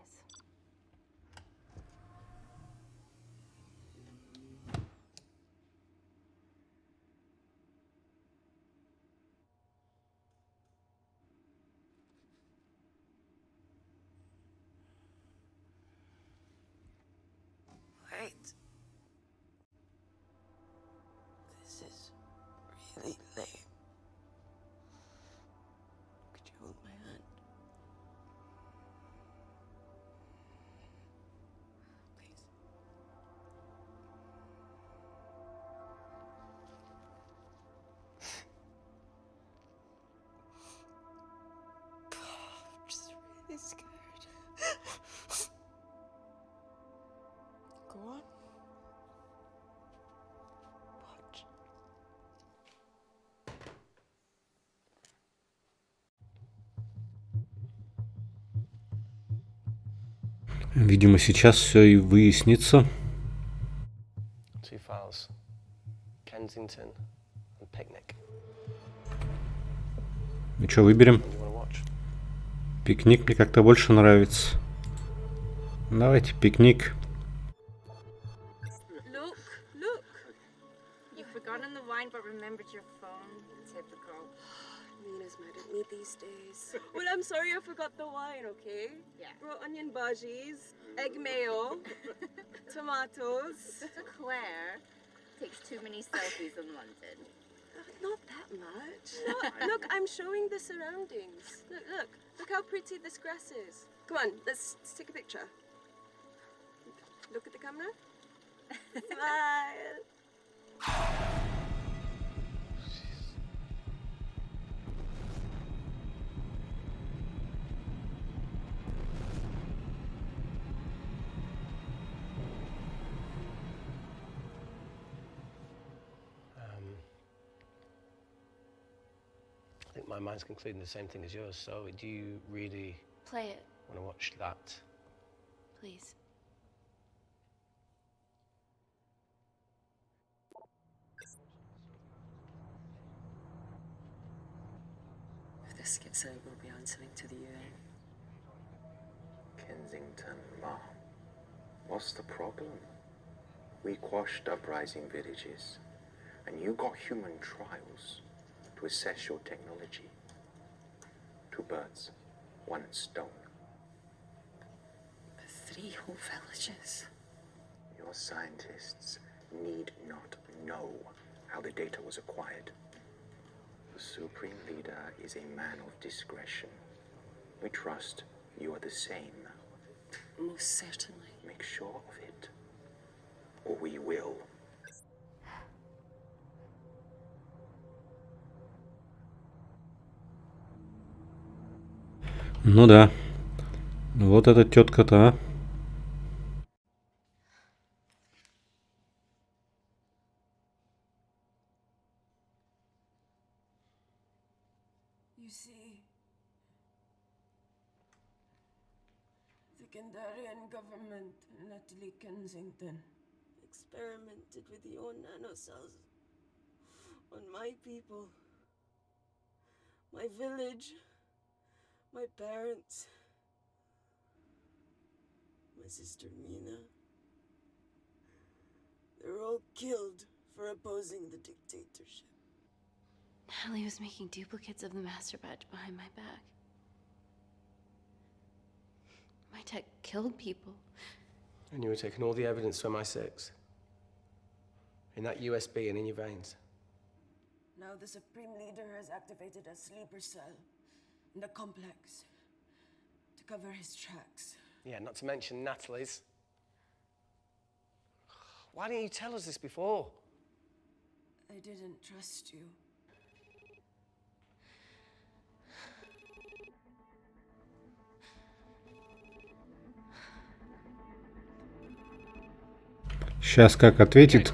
Wait. This is really lame. Could you hold my hand? Please. I'm just really scared. Go on. Watch. Видимо, сейчас все и выяснится. Two files. Kensington and Picnic. Ну что, выберем? What do you want to watch? Пикник мне как-то больше нравится. Давайте пикник. Look, look. You've forgotten the wine but remembered your phone. Typical. Mina's mad at me these days. Well, I'm sorry I forgot the wine, okay? Yeah. Brought onion bhajis, egg mayo, tomatoes. Claire takes too many selfies in London. Not that much. Look, I'm showing the surroundings. Look how pretty this grass is. Come on, let's take a picture. Look at the camera. Smile. I think my mind's concluding the same thing as yours, so do you really Play it, want to watch that? please. If this gets out, we'll be answering to the UN. Kensington, Ma. What's the problem? We quashed uprising villages, and you got human trials to assess your technology. 2 birds, 1 stone. But 3 whole villages. Your scientists need not know how the data was acquired. The Supreme Leader is a man of discretion. We trust you are the same. Most certainly. Make sure of it, or we will. Ну да. Вот эта тетка-то, а. You see, the Kandarian government, Natalie Kensington, experimented with your nanocells on my people, my village, my parents, my sister Mina. They were all killed for opposing the dictatorship. Natalie was making duplicates of the master batch behind my back. My tech killed people. And you were taking all the evidence from MI6? In that USB and in your veins? Now the Supreme Leader has activated a sleeper cell in the complex to cover his tracks. Yeah, not to mention Natalie's. Why didn't you tell us this before? I didn't trust you. Сейчас как ответит.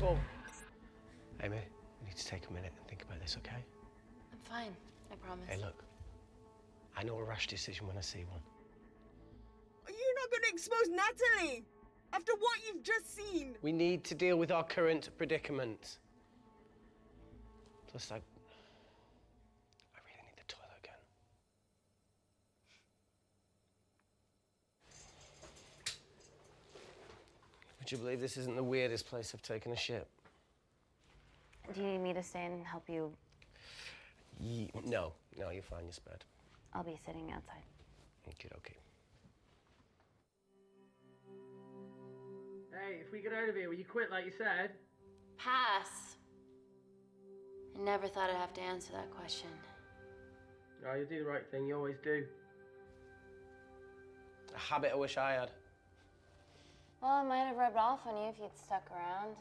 Amy, we need to take a minute and think about this, okay? I'm fine, I promise. Hey, look. I know a rash decision when I see one. Are you not going to expose Natalie? After what you've just seen? We need to deal with our current predicament. Plus, I really need the toilet again. Would you believe this isn't the weirdest place I've taken a shit? Do you need me to stay and help you? No, you're fine, you're spared. I'll be sitting outside. Okay. Hey, if we get out of here, will you quit like you said? Pass. I never thought I'd have to answer that question. No, you do the right thing, you always do. A habit I wish I had. Well, it might have rubbed off on you if you'd stuck around.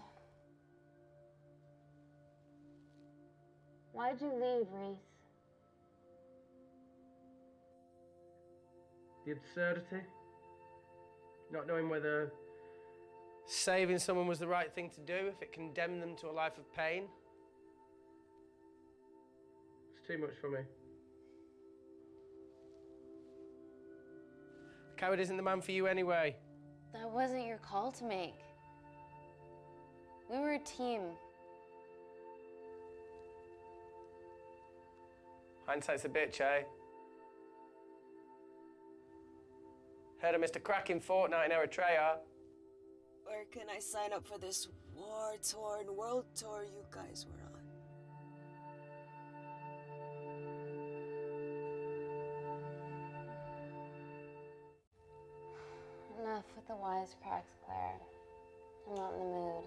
Why'd you leave, Reese? The absurdity. Not knowing whether saving someone was the right thing to do if it condemned them to a life of pain. It's too much for me. A coward isn't the man for you anyway. That wasn't your call to make. We were a team. Hindsight's a bitch, eh? Heard of Mr. Cracking Fortnite in Eritrea. Where can I sign up for this war-torn world tour you guys were on? Enough with the wisecracks, Claire. I'm not in the mood.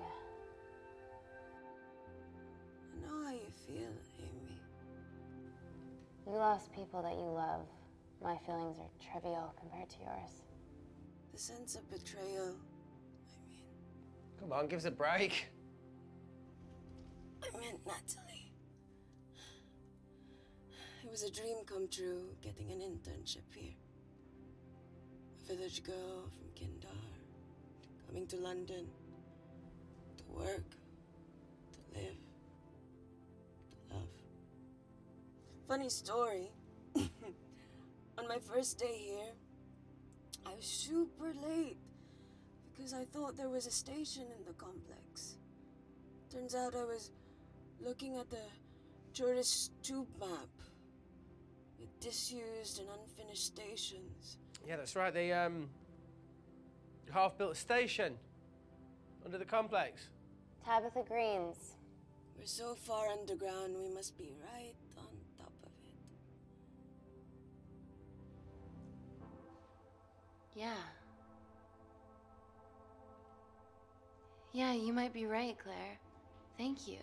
I know how you feel, Amy. You lost people that you love. My feelings are trivial compared to yours. The sense of betrayal. Come on, give us a break. I meant Natalie. It was a dream come true, getting an internship here. A village girl from Kindar, coming to London, to work, to live, to love. Funny story. On my first day here, I was super late because I thought there was a station in the complex. Turns out I was looking at the tourist tube map with disused and unfinished stations. Yeah, that's right. They half-built station under the complex. Tabitha Green's. We're so far underground, we must be right on top of it. Yeah. Yeah, you might be right, Claire. Thank you.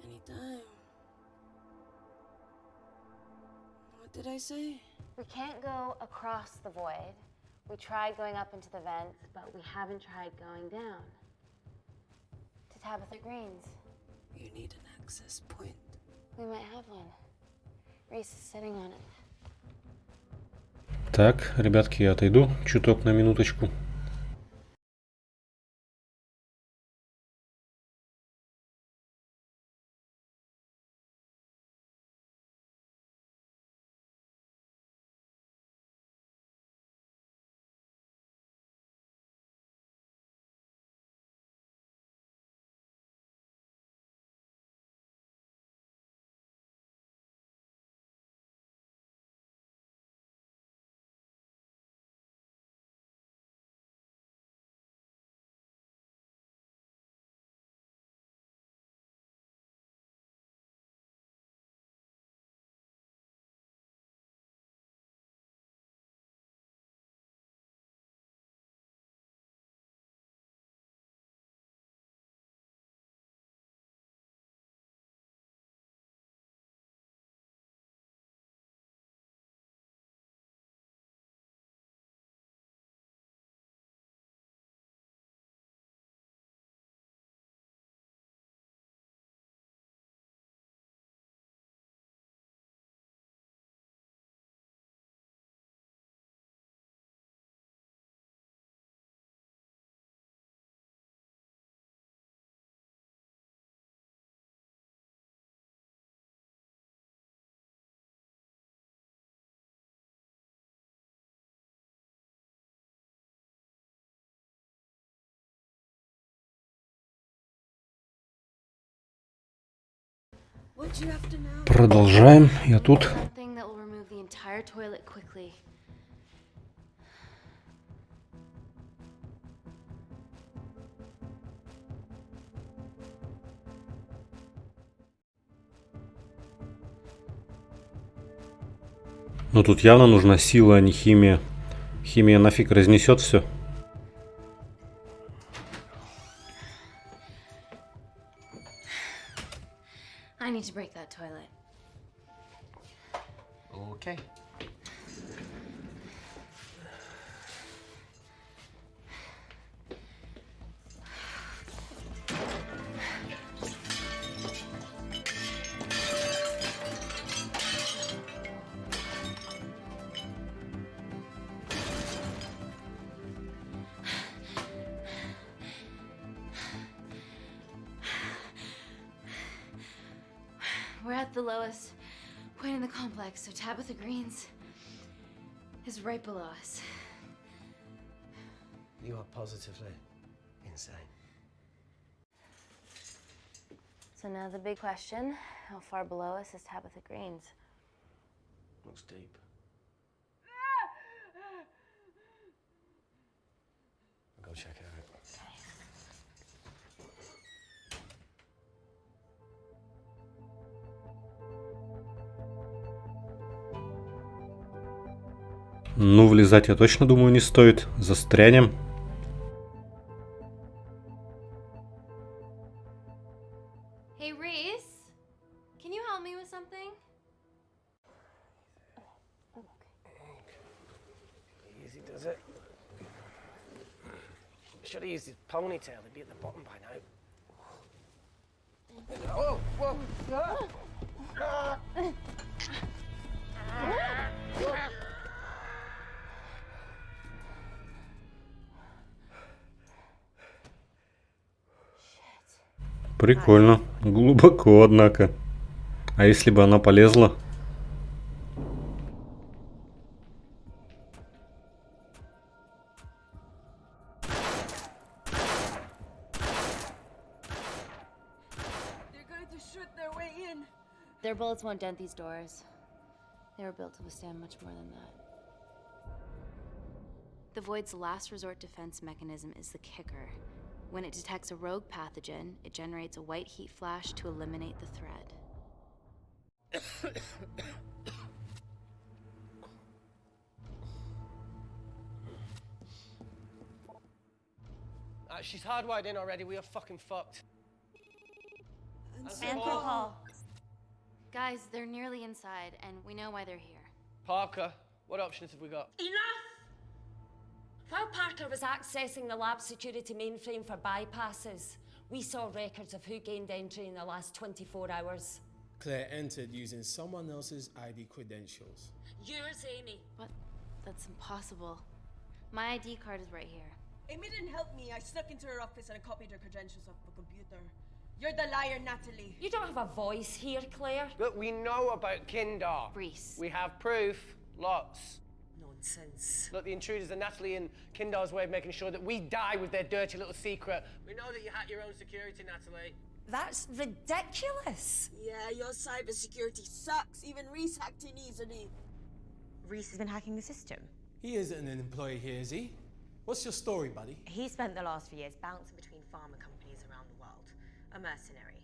Anytime. What did I say? We can't go across the void. We tried going up into the vents, but we haven't tried going down. To Tabitha Green's. You need an access point. We might have one. Reese is sitting on it. Так, ребятки, я отойду чуток на минуточку. Продолжаем. Я тут. Something that will remove the entire toilet quickly. Но тут явно нужна сила, а не химия. Химия нафиг разнесет все. I need to break that toilet. Okay. We're at the lowest point in the complex, so Tabitha Green's is right below us. You are positively insane. So now the big question, how far below us is Tabitha Green's? Looks deep. I'll go check it out. Ну, влезать я точно думаю не стоит. Застрянем. Hey, Reese, can you help me with something? Easy does it. Should have used his ponytail. He'd be at the bottom by now. Oh, whoa! Прикольно. Глубоко, однако. А если бы она полезла? Their bullets won't dent these doors. They were built to withstand much more than that. The Void's last resort defense mechanism is the kicker. When it detects a rogue pathogen, it generates a white heat flash to eliminate the threat. She's hardwired in already. We are fucking fucked. And Paul. Guys, they're nearly inside, and we know why they're here. Parker, what options have we got? Enough! While Parker was accessing the lab security mainframe for bypasses, we saw records of who gained entry in the last 24 hours. Claire entered using someone else's ID credentials. Yours, Amy. What? That's impossible. My ID card is right here. Amy didn't help me. I snuck into her office and I copied her credentials off the computer. You're the liar, Natalie. You don't have a voice here, Claire. Look, we know about Kindar. Reese. We have proof. Lots. Nonsense. Look, the intruders are Natalie and Kindar's way of making sure that we die with their dirty little secret. We know that you hack your own security, Natalie. That's ridiculous. Yeah, your cybersecurity sucks. Even Reese hacked in easily. Reese has been hacking the system. He isn't an employee here, is he? What's your story, buddy? He spent the last few years Bouncing between pharma companies around the world. A mercenary.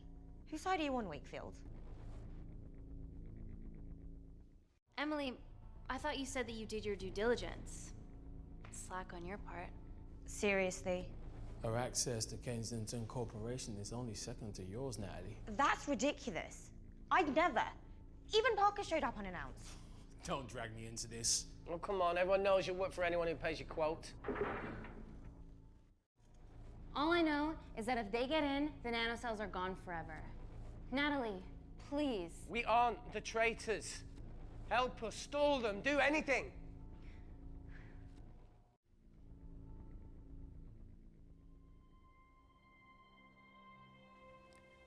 Whose side are you on, Wakefield? Emily, I thought you said that you did your due diligence. Slack on your part. Seriously? Our access to Kensington Corporation is only second to yours, Natalie. That's ridiculous. I'd never. Even Parker showed up unannounced. Don't drag me into this. Oh, come on. Everyone knows you work for anyone who pays your quote. All I know is that if they get in, the nanocells are gone forever. Natalie, please. We aren't the traitors. Help us, stall them, do anything.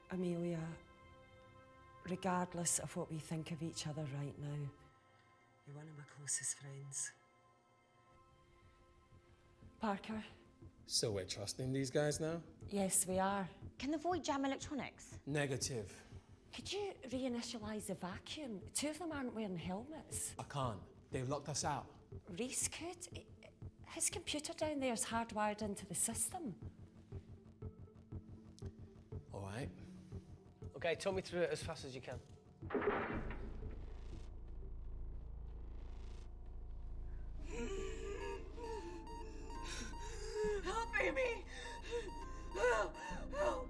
Amelia, regardless of what we think of each other right now, you're one of my closest friends. Parker? So we're trusting these guys now? Yes, we are. Can the Void jam electronics? Negative. Could you reinitialize the vacuum? Two of them aren't wearing helmets. I can't. They've locked us out. Reese could. His computer down there is hardwired into the system. All right. Okay, talk me through it as fast as you can. Help, Amy! Help! Help!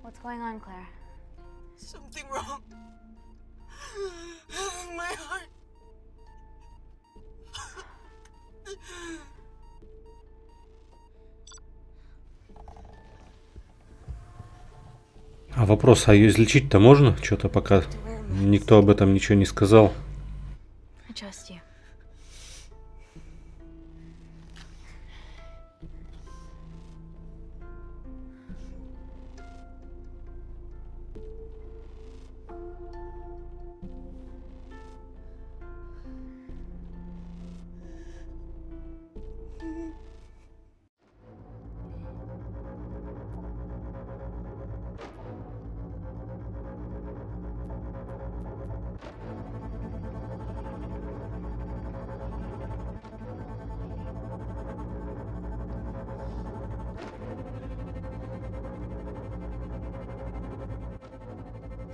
What's going on, Claire? Something wrong. My heart. А вопрос, а ее излечить-то можно? Что-то пока никто об этом ничего не сказал. I trust you.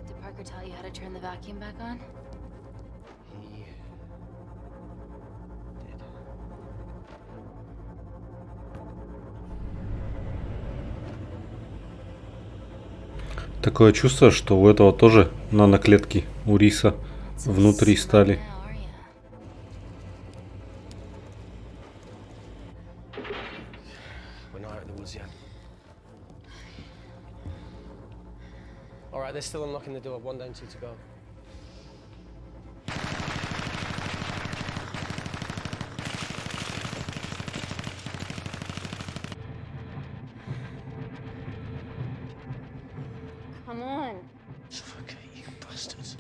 Did Parker tell you how to turn the vacuum back on? He did. Такое чувство, что у этого тоже наноклетки у риса внутри стали. We're not out of the woods yet. All right, they're still unlocking the door. 1 down, 2 to go. Come on. Suffocate, you bastards.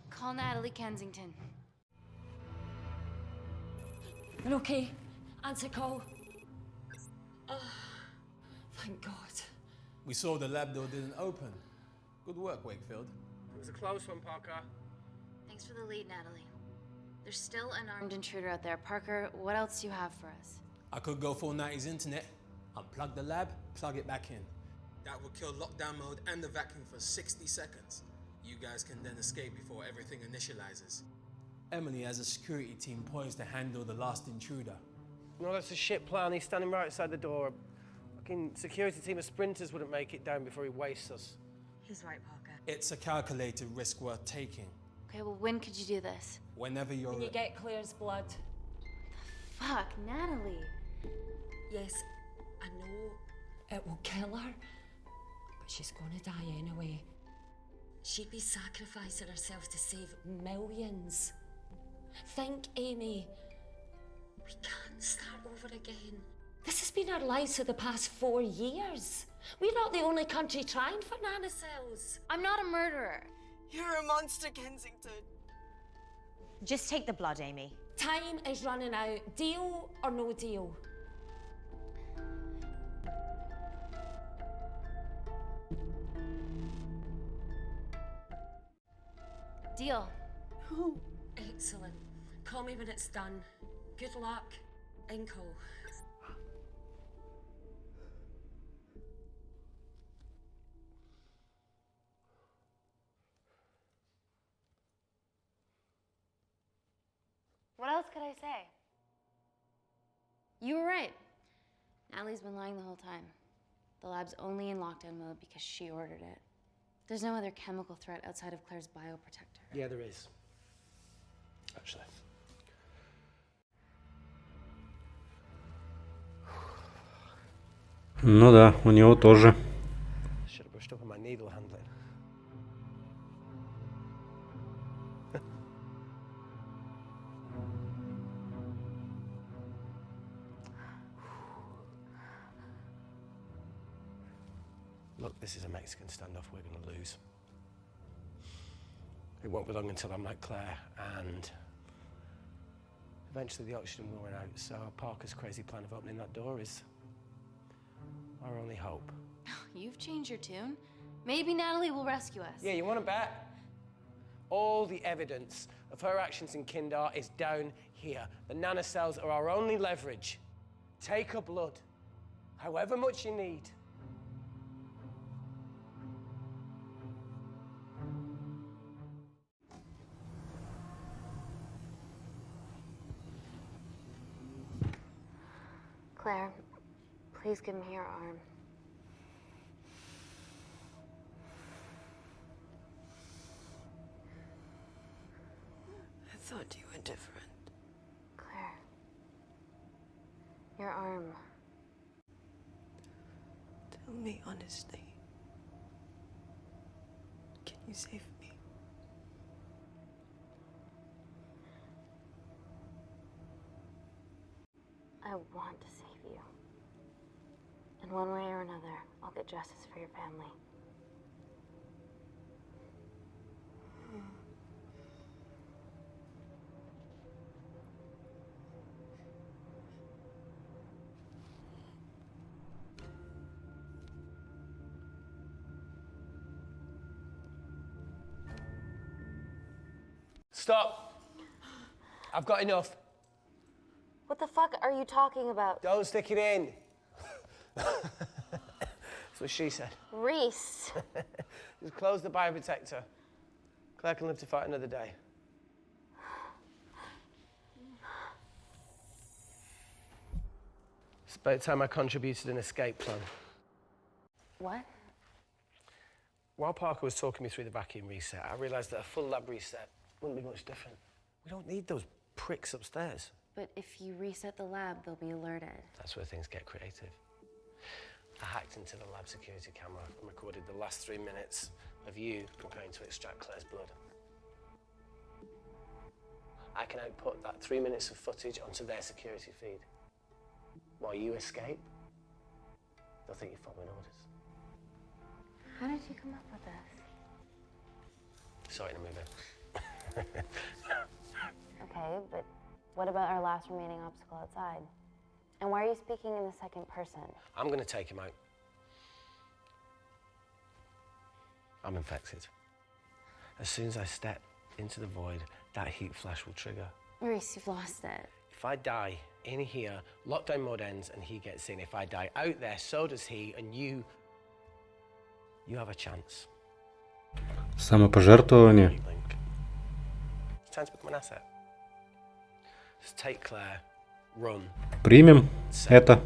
Call Natalie Kensington. We're okay. Answer call. Oh, thank God. We saw the lab door didn't open. Good work, Wakefield. It was a close one, Parker. Thanks for the lead, Natalie. There's still an armed intruder out there. Parker, what else do you have for us? I could go full 90s internet, unplug the lab, plug it back in. That will kill lockdown mode and the vacuum for 60 seconds. You guys can then escape before everything initializes. Emily has a security team poised to handle the last intruder. No, that's a shit plan. He's standing right outside the door. A fucking security team of sprinters wouldn't make it down before he wastes us. He's right, Parker. It's a calculated risk worth taking. Okay, well, when could you do this? Whenever you're... When you get Claire's blood. Fuck, Natalie. Yes, I know it will kill her, but she's gonna die anyway. She'd be sacrificing herself to save millions. Think, Amy. We can't start over again. This has been our lives for the past 4 years. We're not the only country trying for nanocells. I'm not a murderer. You're a monster, Kensington. Just take the blood, Amy. Time is running out. Deal or no deal? Deal. Excellent. Call me when it's done. Good luck. Inco. What else could I say? You were right. Natalie's been lying the whole time. The lab's only in lockdown mode because she ordered it. There's no other chemical threat outside of Claire's bioprotector. Yeah, there is. Actually. Ну да, у него тоже. Should have brushed up on my needle handling. This is a Mexican standoff we're going to lose. It won't be long until I'm like Claire, and eventually the oxygen will run out, so Parker's crazy plan of opening that door is our only hope. You've changed your tune. Maybe Natalie will rescue us. Yeah, you want to bet? All the evidence of her actions in Kindar is down here. The nanocells are our only leverage. Take her blood, however much you need. Claire, please give me your arm. I thought you were different. Claire, your arm. Tell me honestly. Can you save me? I want to save you. In one way or another, I'll get justice for your family. Stop. I've got enough. What the fuck are you talking about? Don't stick it in. That's what she said. Reese. Just close the bioprotector. Claire can live to fight another day. It's about time I contributed an escape plan. What? While Parker was talking me through the vacuum reset, I realised that a full lab reset wouldn't be much different. We don't need those pricks upstairs. But if you reset the lab, they'll be alerted. That's where things get creative. I hacked into the lab security camera and recorded the last 3 minutes of you preparing to extract Claire's blood. I can output that 3 minutes of footage onto their security feed. While you escape, they'll think you're following orders. How did you come up with this? Saw it in a movie. Okay, but what about our last remaining obstacle outside? And why are you speaking in the second person? I'm going to take him out. I'm infected. As soon as I step into the void, that heat flash will trigger. Reese, you've lost it. If I die in here, lockdown mode ends and he gets in. If I die out there, so does he, and you have a chance. Самопожертвование. It's time to become an asset. Just take Claire, run. Примем это.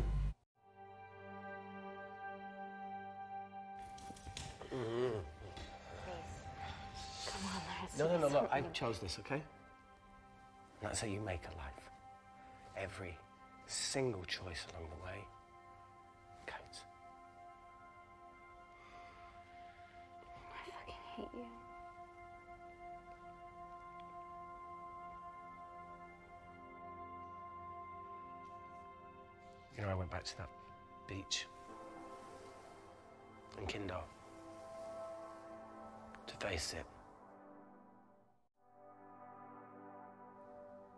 No, look, I chose this, okay? That's how you make a life. Every single choice along the way counts. I fucking hate you. You know, I went back to that beach in Kindar to face it.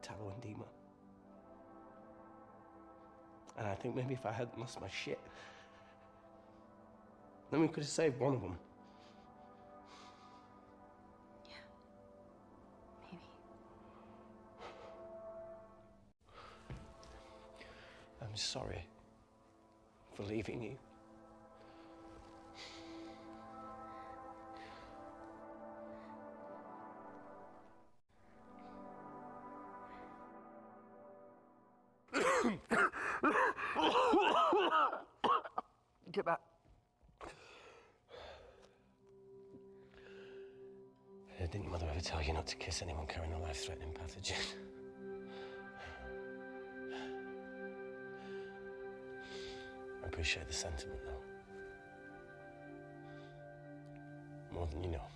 Talo and Dima. And I think maybe if I hadn't lost my shit, then we could have saved one of them. Yeah. Maybe. I'm sorry for leaving you. Get back. Didn't your mother ever tell you not to kiss anyone carrying a life-threatening pathogen? I appreciate the sentiment, though. More than you know.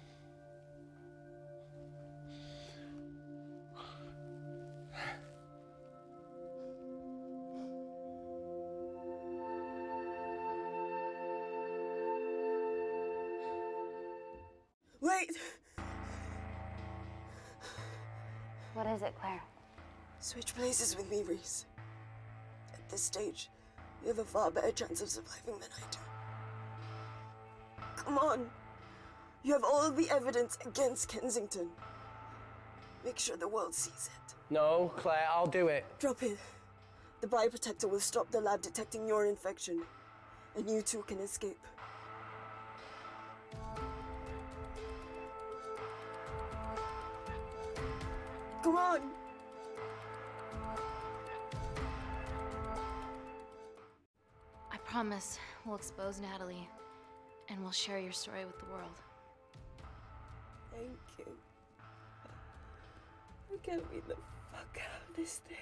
Wait! What is it, Claire? Switch places with me, Reese. At this stage, you have a far better chance of surviving than I do. Come on. You have all the evidence against Kensington. Make sure the world sees it. No, Claire, I'll do it. Drop it. The bioprotector will stop the lab detecting your infection, and you two can escape. Come on! I promise we'll expose Natalie, and we'll share your story with the world. Thank you. Get me the fuck out of this thing.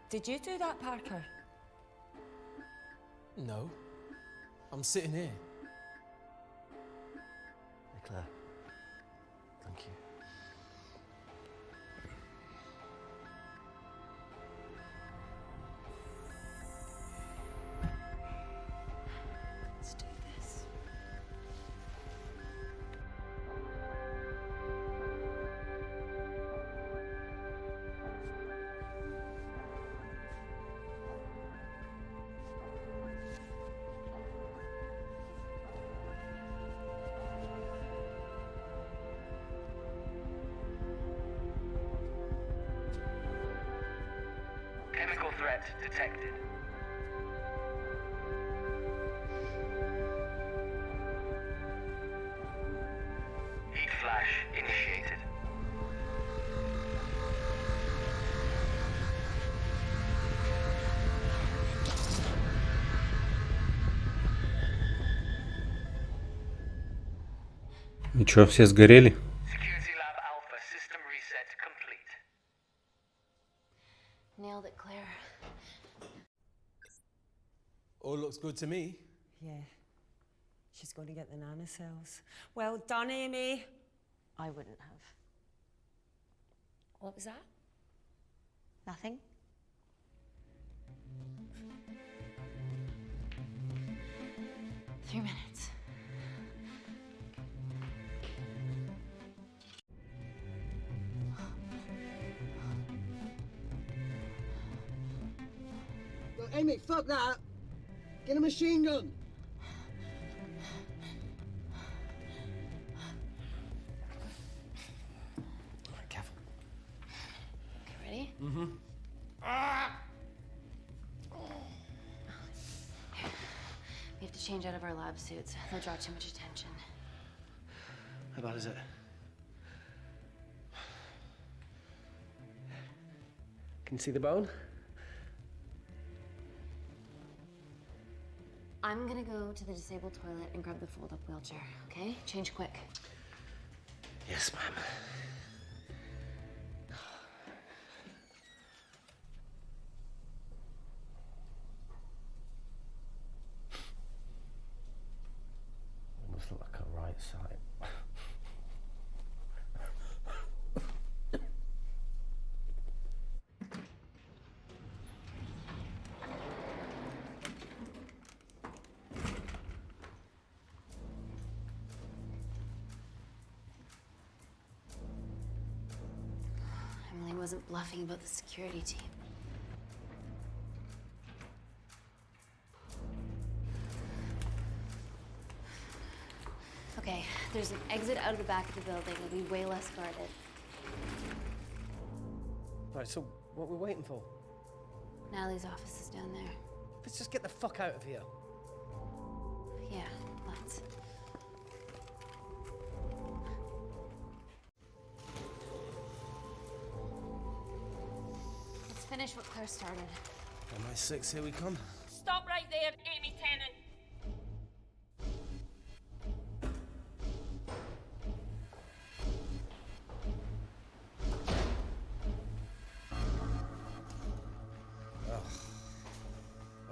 Did you do that, Parker? No. I'm sitting here. Hey, Claire. Thank you. Let's do this. Chemical threat detected. Heat flash initiated. И чё, все сгорели? Security lab alpha system reset complete. Nailed it, Claire. All looks good to me. Yeah. She's going to get the nanocells. Well done, Amy. I wouldn't have. What was that? Nothing? Three minutes. Look, Amy, fuck that. Get a machine gun. Careful. Okay, ready? Mm-hmm. We have to change out of our lab suits. They'll draw too much attention. How bad is it? Can you see the bone? I'm gonna go to the disabled toilet and grab the fold-up wheelchair, okay? Change quick. Yes, ma'am. It must look like a right side. Emily wasn't bluffing about the security team. Okay, there's an exit out of the back of the building. It'll be way less guarded. Right, so what are we waiting for? Natalie's office is down there. Let's just get the fuck out of here. Yeah, let's. Let's finish what Claire started. MI6, here we come. Stop right there, Amy Tennant.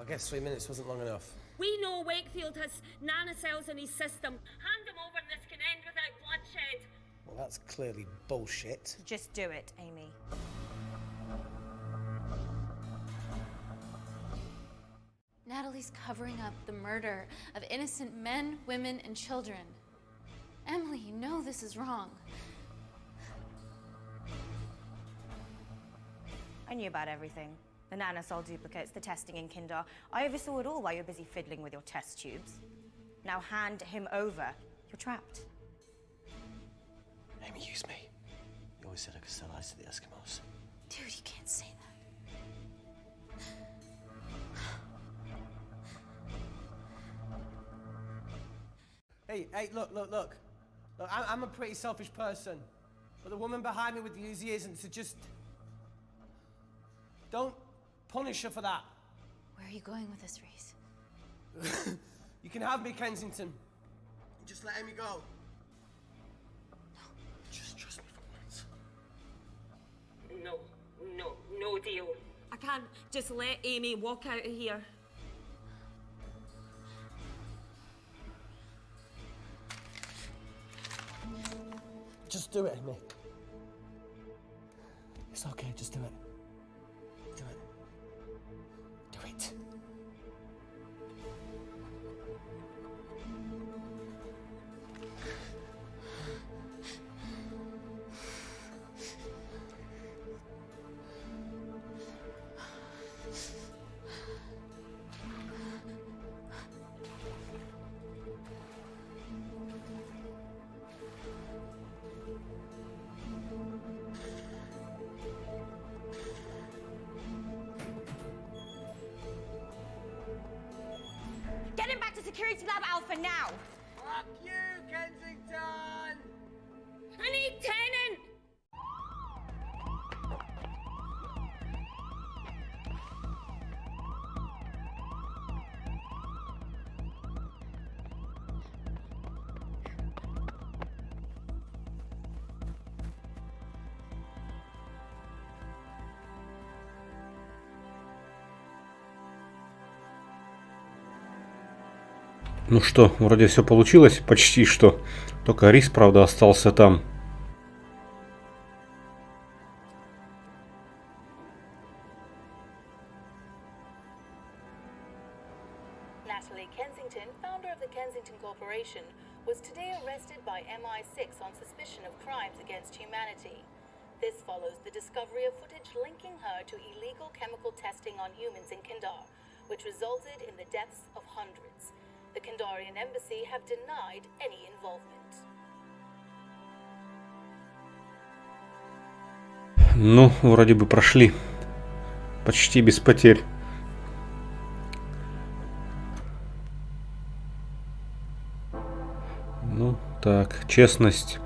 guess 3 minutes wasn't long enough. We know Wakefield has nanocells in his system. Hand him over and this can end without bloodshed. Well, that's clearly bullshit. Just do it, Amy. Natalie's covering up the murder of innocent men, women, and children. Emily, you know this is wrong. I knew about everything. The nanosol duplicates, the testing in Kindar. I oversaw it all while you're busy fiddling with your test tubes. Now hand him over. You're trapped. Amy, use me. You always said I could sell ice to the Eskimos. Dude, you can't say that. Hey, look. Look, I'm a pretty selfish person. But the woman behind me with the Uzi isn't, so just... don't punish her for that. Where are you going with this, Reese? You can have me, Kensington. Just let Amy go. Just trust me for once. No deal. I can't just let Amy walk out of here. Just do it, Amy. It's okay, just do it. Do it. Do it. Get him back to Security Lab Alpha now! Fuck you, Kensington! I need Tennant! Ну что, вроде все получилось, почти что. Только Рис, правда, остался там. Natalie Kensington, founder of the Kensington Corporation, was today arrested by MI6 on suspicion of crimes against humanity. This follows the discovery of footage linking her to illegal chemical testing on humans in Kindar, which resulted in the deaths of hundreds. The Kindarian embassy have denied any involvement. Ну, вроде бы прошли. Почти без потерь. Ну, так, честность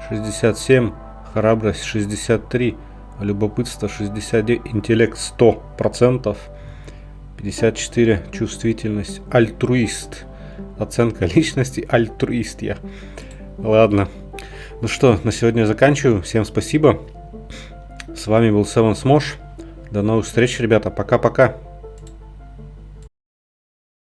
67, храбрость 63, любопытство 69, интеллект 100%, 54, чувствительность, альтруист. Оценка личности альтруист я. Ладно. Ну что, на сегодня я заканчиваю. Всем спасибо. С вами был Seven Smosh. До новых встреч, ребята. Пока-пока.